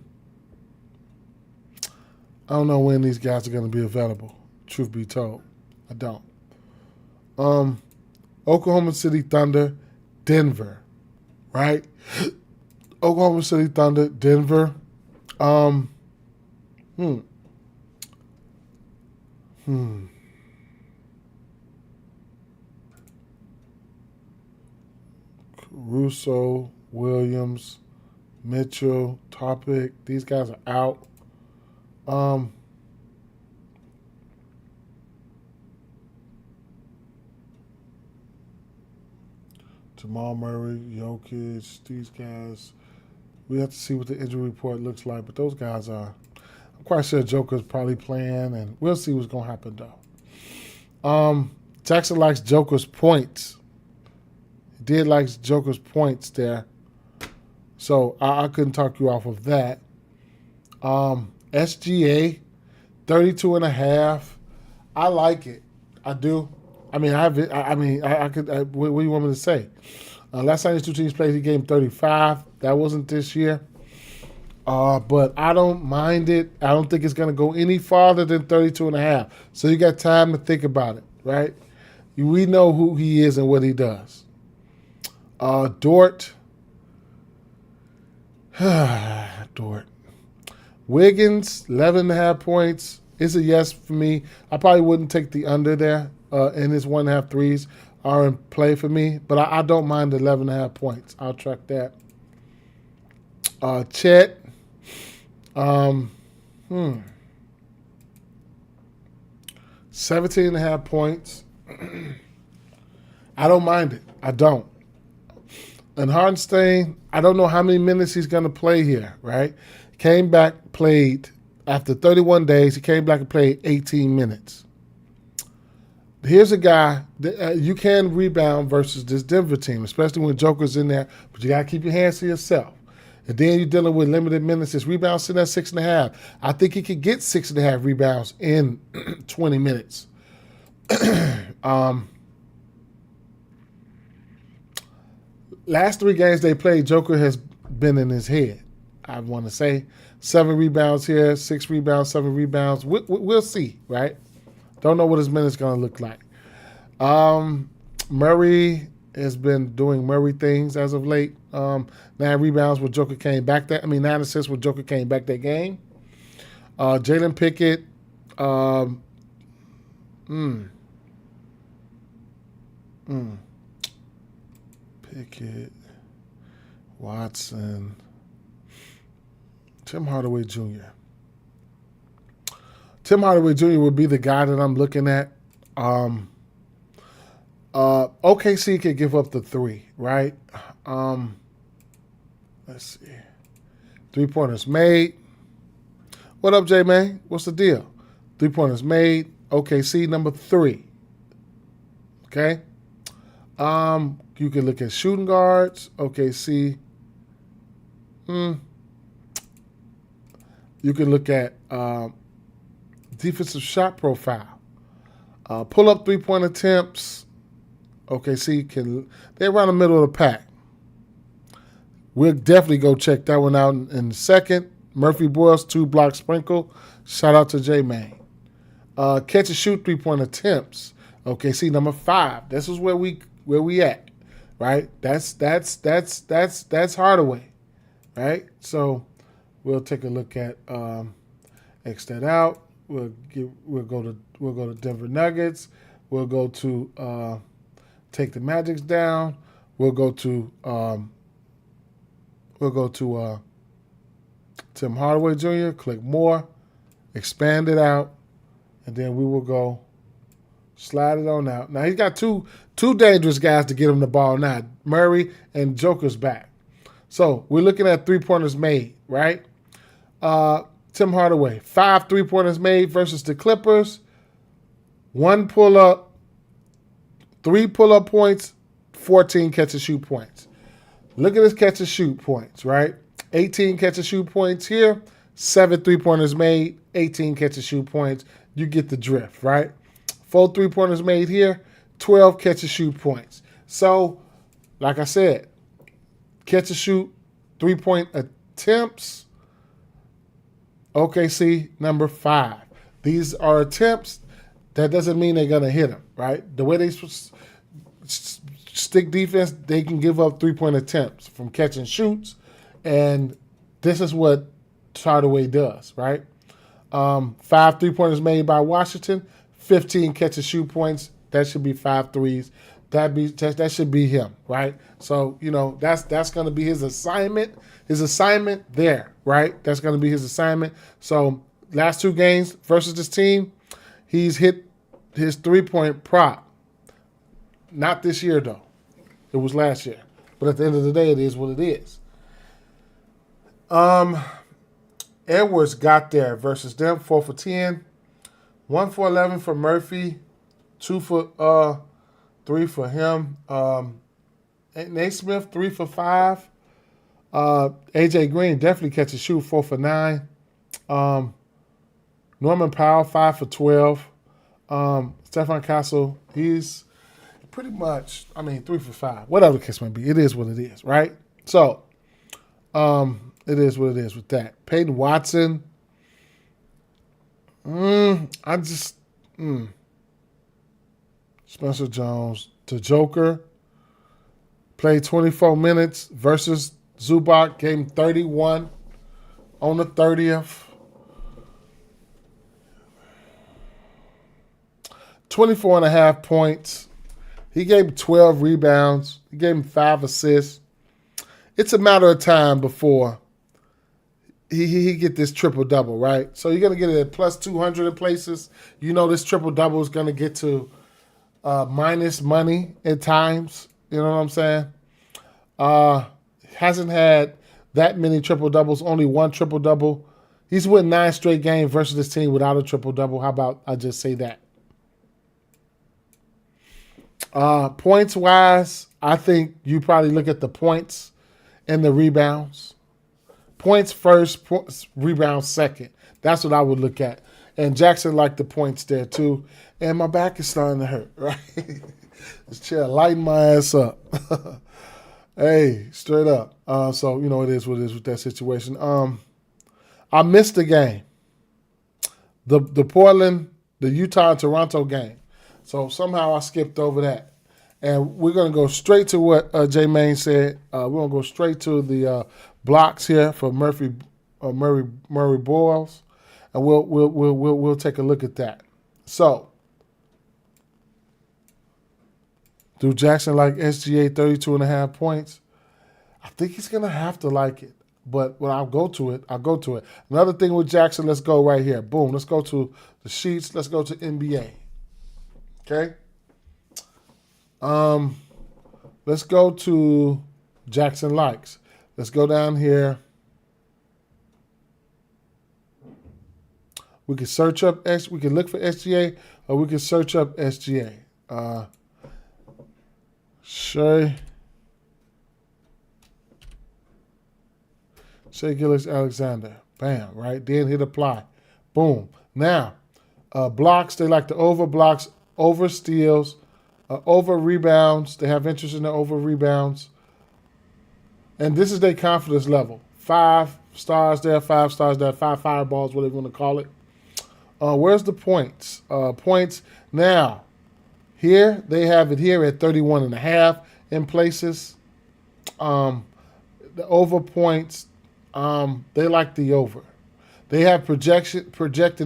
[SPEAKER 1] don't know when these guys are going to be available, truth be told. I don't. Oklahoma City Thunder, Denver, right? Oklahoma City Thunder, Denver. Russo, Williams, Mitchell, Topic. These guys are out. Jamal Murray, Jokic, these guys. We have to see what the injury report looks like, but those guys are. I'm quite sure Joker's probably playing, and we'll see what's going to happen, though. Jackson likes Joker's points. He did like Joker's points there. So I couldn't talk you off of that. SGA, 32.5. I like it. I do. I mean, I could. What do you want me to say? Last time these two teams played, he gave him 35. That wasn't this year. But I don't mind it. I don't think it's going to go any farther than 32.5. So you got time to think about it, right? We know who he is and what he does. Dort. Dort. Wiggins, 11.5 points. It's a yes for me. I probably wouldn't take the under there. And his 1.5 threes are in play for me. But I don't mind the 11.5 points. I'll track that. Chet. 17.5 points. I don't mind it. I don't. And Hardenstein, I don't know how many minutes he's going to play here, right? Came back, played. After 31 days, he came back and played 18 minutes. Here's a guy that you can rebound versus this Denver team, especially when Joker's in there, but you got to keep your hands to yourself. And then you're dealing with limited minutes. His rebounds sitting at 6.5. I think he could get 6.5 rebounds in 20 minutes. Last 3 games they played, Joker has been in his head. I want to say 7 rebounds here, 6 rebounds, 7 rebounds. We'll see, right? Don't know what his minute's going to look like. Murray has been doing Murray things as of late. 9 rebounds when Joker came back. 9 assists when Joker came back that game. Jalen Pickett. Pickett. Watson. Tim Hardaway Jr. Tim Hardaway Jr. would be the guy that I'm looking at. OKC could give up the 3, right? Let's see. 3-pointers made. What up, J-Man? What's the deal? 3-pointers made. OKC number 3. Okay? You can look at shooting guards. OKC. You can look at defensive shot profile. Pull up 3-point attempts. OKC they're around the middle of the pack. We'll definitely go check that one out in a second. Murphy Boyles, 2-block sprinkle. Shout out to J-Man. Catch and shoot 3-point attempts. OKC number 5. This is where we at, right? That's Hardaway, right? So we'll take a look at X that out. We'll go to Denver Nuggets. We'll go to take the Magics down. We'll go to Tim Hardaway Jr. Click more, expand it out, and then we will go Slide it on out. Now he's got two dangerous guys to get him the ball now. Murray and Joker's back. So we're looking at 3-pointers made, right? Tim Hardaway, 5 3-pointers made versus the Clippers. 1 pull-up, 3 pull-up points, 14 catch-and-shoot points. Look at his catch-and-shoot points, right? 18 catch-and-shoot points here, 7 3-pointers made, 18 catch-and-shoot points. You get the drift, right? 4 3-pointers made here, 12 catch-and-shoot points. So, like I said, catch-and-shoot, 3-point attempts, OKC number 5. These are attempts. That doesn't mean they're going to hit them, right? The way they stick defense, they can give up 3-point attempts from catch and shoots, and this is what Hardaway does, right? 5 3-pointers made by Washington, 15 catch and shoot points. That should be 5 threes. That should be him, right? So, that's going to be his assignment. His assignment there, right? That's going to be his assignment. So, last 2 games versus this team, he's hit his 3-point prop. Not this year, though. It was last year. But at the end of the day, it is what it is. Edwards got there versus them, 4 for 10. 1 for 11 for Murphy. 2 for 3 for him. Naismith, 3 for 5. AJ Green definitely catch a shoot, 4 for 9. Norman Powell, 5 for 12. Stefan Castle, he's pretty much, 3 for 5. Whatever the case may be, it is what it is, right? So, it is what it is with that. Peyton Watson, Spencer Jones, the Joker, played 24 minutes versus Zubac, game 31 on the 30th. 24.5 points. He gave him 12 rebounds. He gave him 5 assists. It's a matter of time before he get this triple-double, right? So you're going to get it at plus 200 in places. This triple-double is going to get to minus money at times. You know what I'm saying? Hasn't had that many triple-doubles, only 1 triple-double. He's won 9 straight games versus this team without a triple-double. How about I just say that? Points-wise, I think you probably look at the points and the rebounds. Points first, rebounds second. That's what I would look at. And Jackson liked the points there, too. And my back is starting to hurt, right? This chair lighting my ass up. Hey, straight up. So, it is what it is with that situation. I missed the game. The Portland, the Utah and Toronto game. So somehow I skipped over that. And we're going to go straight to what J Main said. We're going to go straight to the blocks here for Murray Boyles, and we'll take a look at that. So, do Jackson like SGA 32.5 points? I think he's going to have to like it. But when I'll go to it. Another thing with Jackson, let's go right here. Boom. Let's go to the sheets. Let's go to NBA. Okay? Let's go to Jackson likes. Let's go down here. We can search up we can look for SGA, or we can search up SGA. Shea Gilgeous-Alexander. Bam, right? Then hit apply. Boom. Now, blocks, they like the over blocks, over steals, over rebounds. They have interest in the over rebounds. And this is their confidence level. 5 stars there, 5 stars there, 5 fireballs, whatever you want to call it. Where's the points? Points. Now, here, they have it here at 31.5 in places. The over points, they like the over. They have projected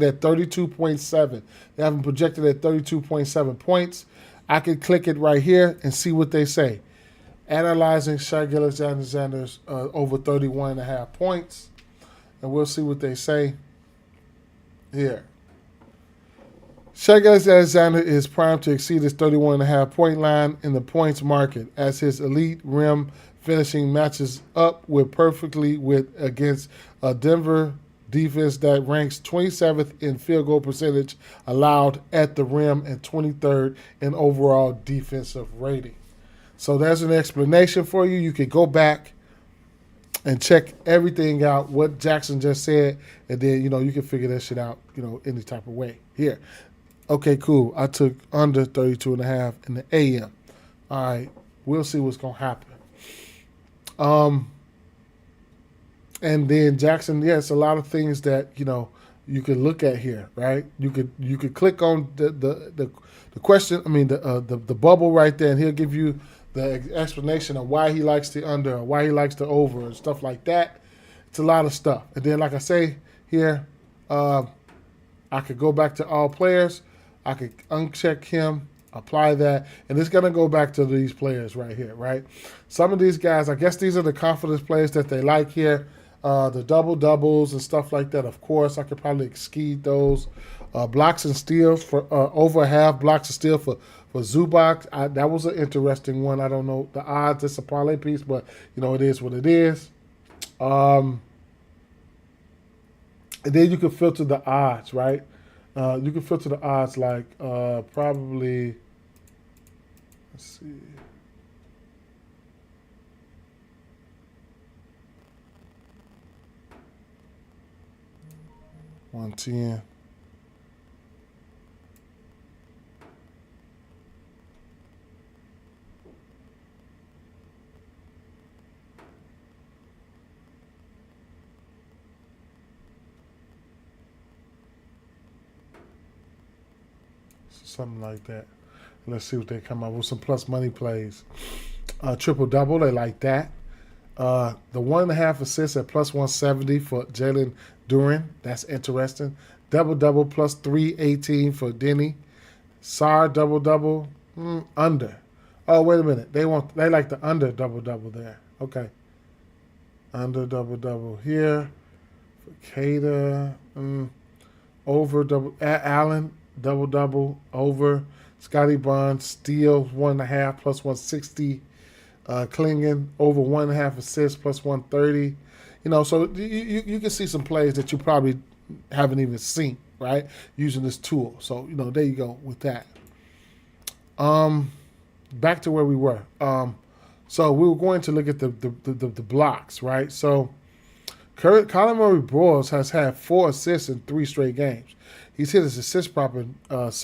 [SPEAKER 1] at 32.7. They have them projected at 32.7 points. I can click it right here and see what they say. Analyzing Shai Gilgeous-Alexander's over 31.5 points. And we'll see what they say here. Shai Alexander is primed to exceed his 31.5 point line in the points market as his elite rim finishing matches up with perfectly with against a Denver defense that ranks 27th in field goal percentage allowed at the rim and 23rd in overall defensive rating. So there's an explanation for you. You can go back and check everything out, what Jackson just said, and then, you can figure that shit out, any type of way. Here. Okay, cool. I took under 32.5 in the AM. All right. We'll see what's going to happen. And then Jackson, it's a lot of things that, you could look at here, right? You could click on the question, the bubble right there, and he'll give you the explanation of why he likes the under, or why he likes the over, and stuff like that. It's a lot of stuff. And then, like I say here, I could go back to all players. I could uncheck him, apply that, and it's going to go back to these players right here, right? Some of these guys, I guess these are the confidence players that they like here. The double-doubles and stuff like that, of course. I could probably exceed those. Blocks and steals for over half blocks and steal for Zubac. That was an interesting one. I don't know the odds. It's a parlay piece, but, it is what it is. And then you can filter the odds, right? You can filter the odds like probably, let's see. $110. Something like that. Let's see what they come up with. Some plus money plays. Triple-double, they like that. The 1.5 assists at plus 170 for Jalen Duren. That's interesting. Double-double plus 318 for Denny. Sar double-double. Under. Oh, wait a minute. They like the under double-double there. Okay. Under double-double here. For Cater. Over double. Allen. Double-double, over. Scotty Barnes, steal 1.5 plus 160. Klingon, over 1.5 assists plus 130. So you can see some plays that you probably haven't even seen, right, using this tool. So, there you go with that. Back to where we were. So we were going to look at the blocks, right? So Colin Murray-Broyles has had 4 assists in 3 straight games. He's hit his assist prop in 9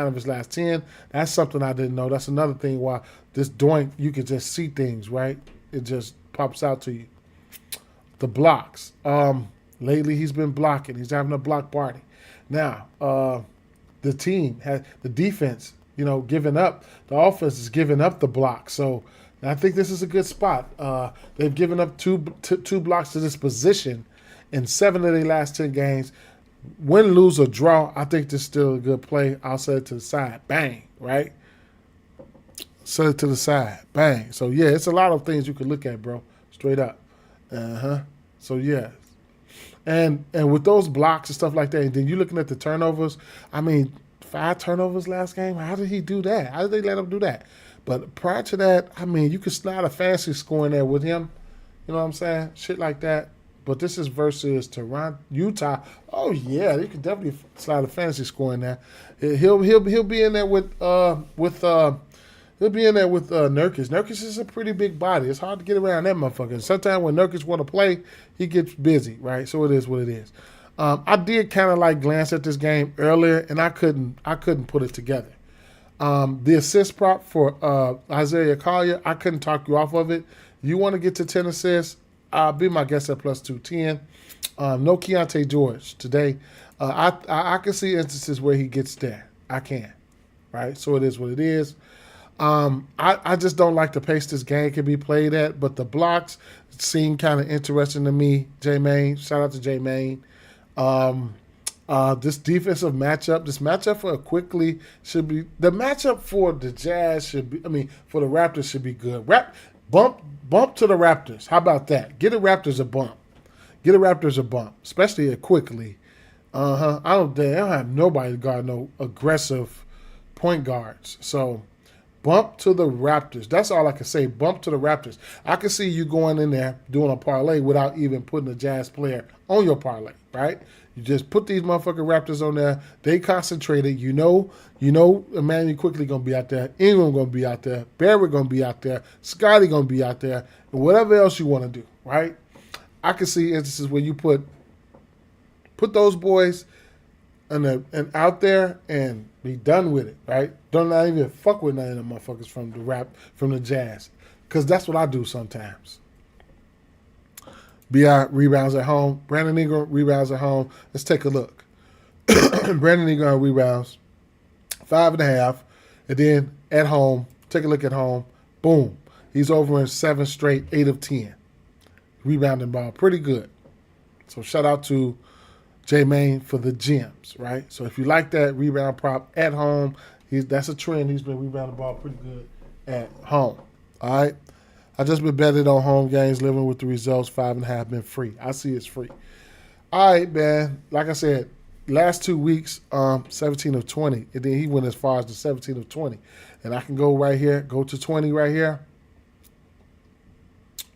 [SPEAKER 1] of his last 10. That's something I didn't know. That's another thing why this doink, you can just see things, right? It just pops out to you. The blocks. Lately he's been blocking. He's having a block party. Now, the defense, giving up. The offense is giving up the block. So I think this is a good spot. They've given up two blocks to this position in 7 of their last 10 games. Win, lose, or draw, I think this is still a good play. I'll set it to the side. Bang, right? Set it to the side. Bang. So, it's a lot of things you can look at, bro. Straight up. So, yeah. And with those blocks and stuff like that, and then you're looking at the turnovers. 5 turnovers last game. How did he do that? How did they let him do that? But prior to that, you could slide a fantasy score in there with him. You know what I'm saying? Shit like that. But this is versus Toronto, Utah. Oh yeah, you could definitely slide a fantasy score in there. He'll be in there with Nurkic. Nurkic is a pretty big body. It's hard to get around that motherfucker. Sometimes when Nurkic want to play, he gets busy, right? So it is what it is. I did kind of glance at this game earlier, and I couldn't put it together. The assist prop for Isaiah Collier, I couldn't talk you off of it. You want to get to 10 assists? Be my guest at plus 210. No Keontae George today. I can see instances where he gets there. I can, right? So it is what it is. I just don't like the pace this game can be played at, but the blocks seem kind of interesting to me. J-Main, shout out to J-Main. This defensive matchup, this matchup for Quickly should be, the matchup for the Jazz should be, for the Raptors should be good. Bump to the Raptors. How about that? Get the Raptors a bump. Especially Quickly. They don't have nobody to guard no aggressive point guards. So bump to the Raptors. That's all I can say. Bump to the Raptors. I can see you going in there doing a parlay without even putting a Jazz player on your parlay, right? You just put these motherfucking Raptors on there. They concentrated. You know, Emmanuel quickly gonna be out there. Ingram gonna be out there. Barry gonna be out there. Scotty gonna be out there. And whatever else you want to do, right? I can see instances where you put those boys and out there and be done with it, right? Don't not even fuck with none of them motherfuckers from the Jazz, because that's what I do sometimes. Bi rebounds at home. Brandon Ingram rebounds at home. Let's take a look. Brandon Ingram rebounds 5.5, and then at home. Take a look at home. Boom, he's over in 7 straight, 8 of 10 rebounding ball. Pretty good. So shout out to J-Main for the gems, right? So if you like that rebound prop at home, that's a trend. He's been rebounding the ball pretty good at home. All right. I just been betting on home games, living with the results. 5.5 been free. I see it's free. All right, man. Like I said, last 2 weeks, 17 of 20. And then he went as far as the 17 of 20. And I can go right here, go to 20 right here.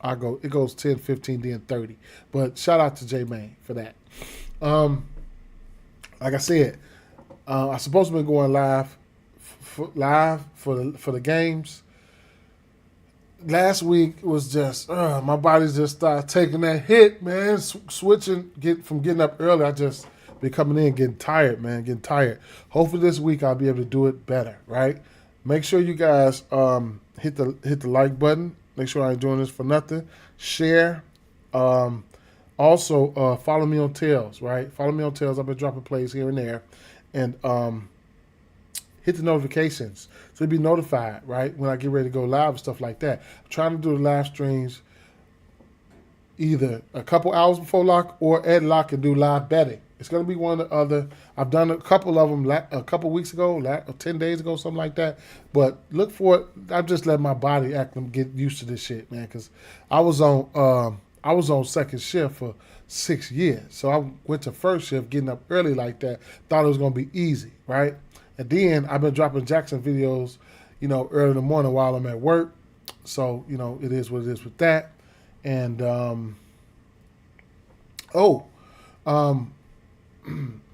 [SPEAKER 1] It goes 10, 15, then 30. But shout out to J-Main for that. Like I said, I'm supposed to be going live for the games. Last week was just my body just started taking that hit, man. Switching, getting up early. I just been coming in getting tired, man. Getting tired. Hopefully this week I'll be able to do it better, right? Make sure you guys hit the like button. Make sure I ain't doing this for nothing. Share. Also, follow me on Tails, right? Follow me on Tails. I've been dropping plays here and there. And hit the notifications so you'll be notified, right, when I get ready to go live and stuff like that. I'm trying to do the live streams either a couple hours before lock or at lock and do live betting. It's going to be one or the other. I've done a couple of them a couple weeks ago, 10 days ago, something like that. But look for it. I'm just letting my body get used to this shit, man, because I was on second shift for 6 years. So I went to first shift, getting up early like that. Thought it was going to be easy, right? And then I've been dropping Jackson videos, early in the morning while I'm at work. So, it is what it is with that. And,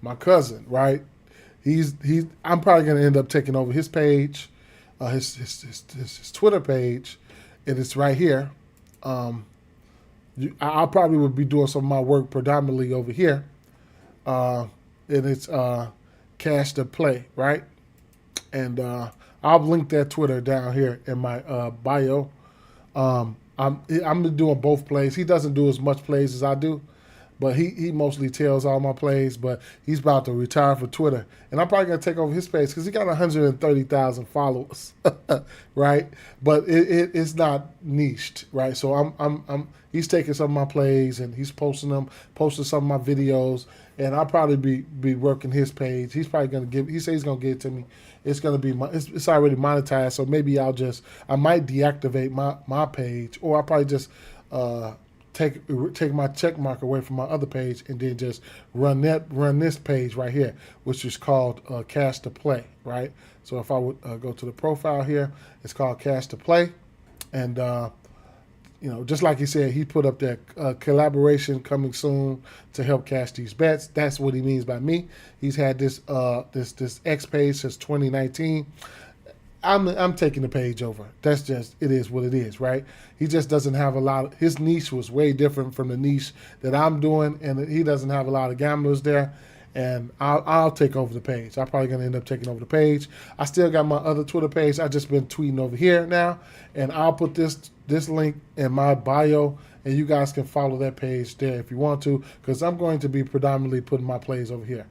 [SPEAKER 1] my cousin, right? I'm probably going to end up taking over his page, his Twitter page, and it's right here. I probably would be doing some of my work predominantly over here. And it's Cash to Play, right? And I'll link that Twitter down here in my bio. I'm doing both plays. He doesn't do as much plays as I do, but he mostly tells all my plays. But he's about to retire from Twitter, and I'm probably gonna take over his page because he got 130,000 followers, right? But it's not niched, right? So he's taking some of my plays and he's posting some of my videos, and I'll probably be working his page. He's probably gonna he says he's gonna give it to me. It's gonna be it's already monetized, so maybe I might deactivate my page, or I'll probably just take my check mark away from my other page and then just run this page right here, which is called Cash to Play, right? So if I would go to the profile here, it's called Cash to Play, and just like he said, he put up that collaboration coming soon to help cash these bets. That's what he means by me. He's had this X page since 2019. I'm taking the page over. That's just, it is what it is, right? He just doesn't have a lot his niche was way different from the niche that I'm doing, and he doesn't have a lot of gamblers there. And I'll take over the page. I'm probably going to end up taking over the page. I still got my other Twitter page. I just been tweeting over here now, and I'll put this link in my bio, and you guys can follow that page there if you want to, because I'm going to be predominantly putting my plays over here.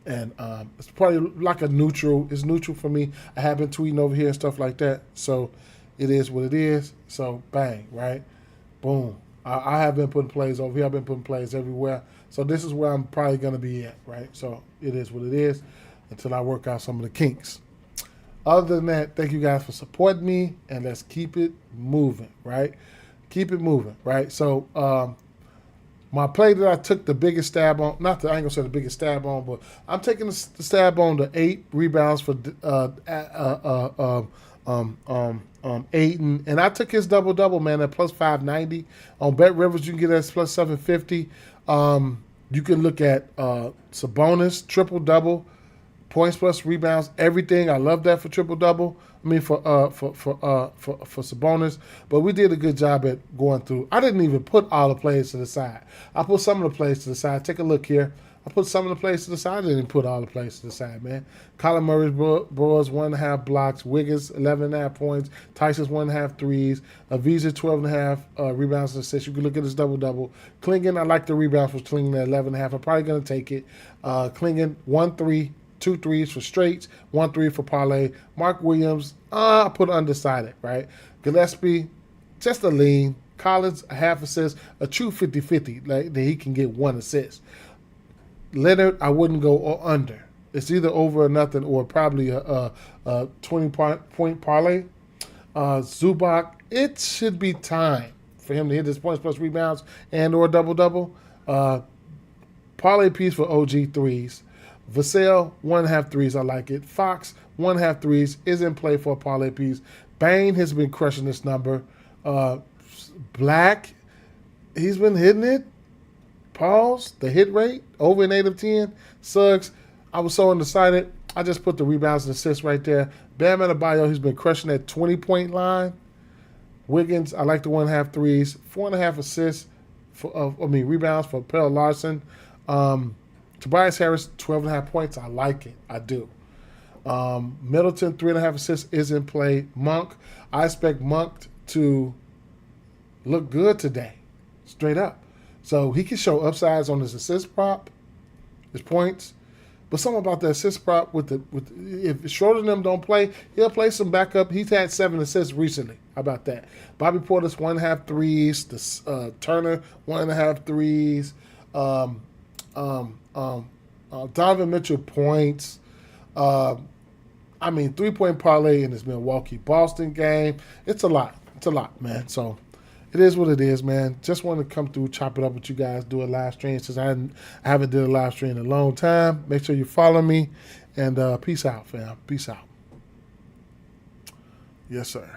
[SPEAKER 1] And it's probably like it's neutral for me. I have been tweeting over here and stuff like that, so it is what it is. So bang, right? Boom. I have been putting plays over here. I've been putting plays everywhere. So this is where I'm probably going to be at, right? So it is what it is until I work out some of the kinks. Other than that, thank you guys for supporting me, and let's keep it moving, right? Keep it moving, right? So My play that I took the biggest stab on, not that I ain't gonna say the biggest stab on, but I'm taking the stab on the 8 rebounds for Aiden, and I took his double double, man, at plus 590. On Bet Rivers, you can get that plus 750. You can look at Sabonis triple double, points plus rebounds, everything. I love that for triple double. I mean for Sabonis, but we did a good job at going through. I didn't even put all the plays to the side. I put some of the plays to the side. Take a look here. I put some of the plays to the side. I didn't put all the plays to the side, man. Colin Murray's boards, 1.5 blocks. Wiggins, 11.5 points. Tyson's 1.5 threes. Avisa, 12.5 rebounds and assists. You can look at his double-double. Klingon, I like the rebounds for Klingon at 11.5. I'm probably going to take it. Klingon, 1 3. 2 threes for straights, 1 3 for parlay. Mark Williams, I put undecided, right? Gillespie, just a lean. Collins, a half assist, a true 50-50, like that he can get 1 assist. Leonard, I wouldn't go under. It's either over or nothing, or probably a 20-point parlay. Zubac, it should be time for him to hit his points plus rebounds and or double-double. Parlay piece for OG threes. Vassell, 1.5 threes, I like it. Fox, 1.5 threes, is in play for a parlay piece. Bain has been crushing this number. Black, he's been hitting it. Pauls, the hit rate, over an 8 of 10. Suggs, I was so undecided. I just put the rebounds and assists right there. Bam Adebayo, he's been crushing that 20-point line. Wiggins, I like the 1.5 threes. 4.5 assists, rebounds for Pell Larson. Tobias Harris, 12.5 points. I like it. I do. Middleton, 3.5 assists is in play. Monk, I expect Monk to look good today, straight up. So he can show upsides on his assist prop, his points. But something about the assist prop if Schroeder and them don't play, he'll play some backup. He's had 7 assists recently. How about that? Bobby Portis, 1.5 threes. Turner, 1.5 threes. Donovan Mitchell points. 3-point parlay in this Milwaukee-Boston game. It's a lot. It's a lot, man. So it is what it is, man. Just wanted to come through, chop it up with you guys, do a live stream since I haven't did a live stream in a long time. Make sure you follow me, and peace out, fam. Peace out. Yes, sir.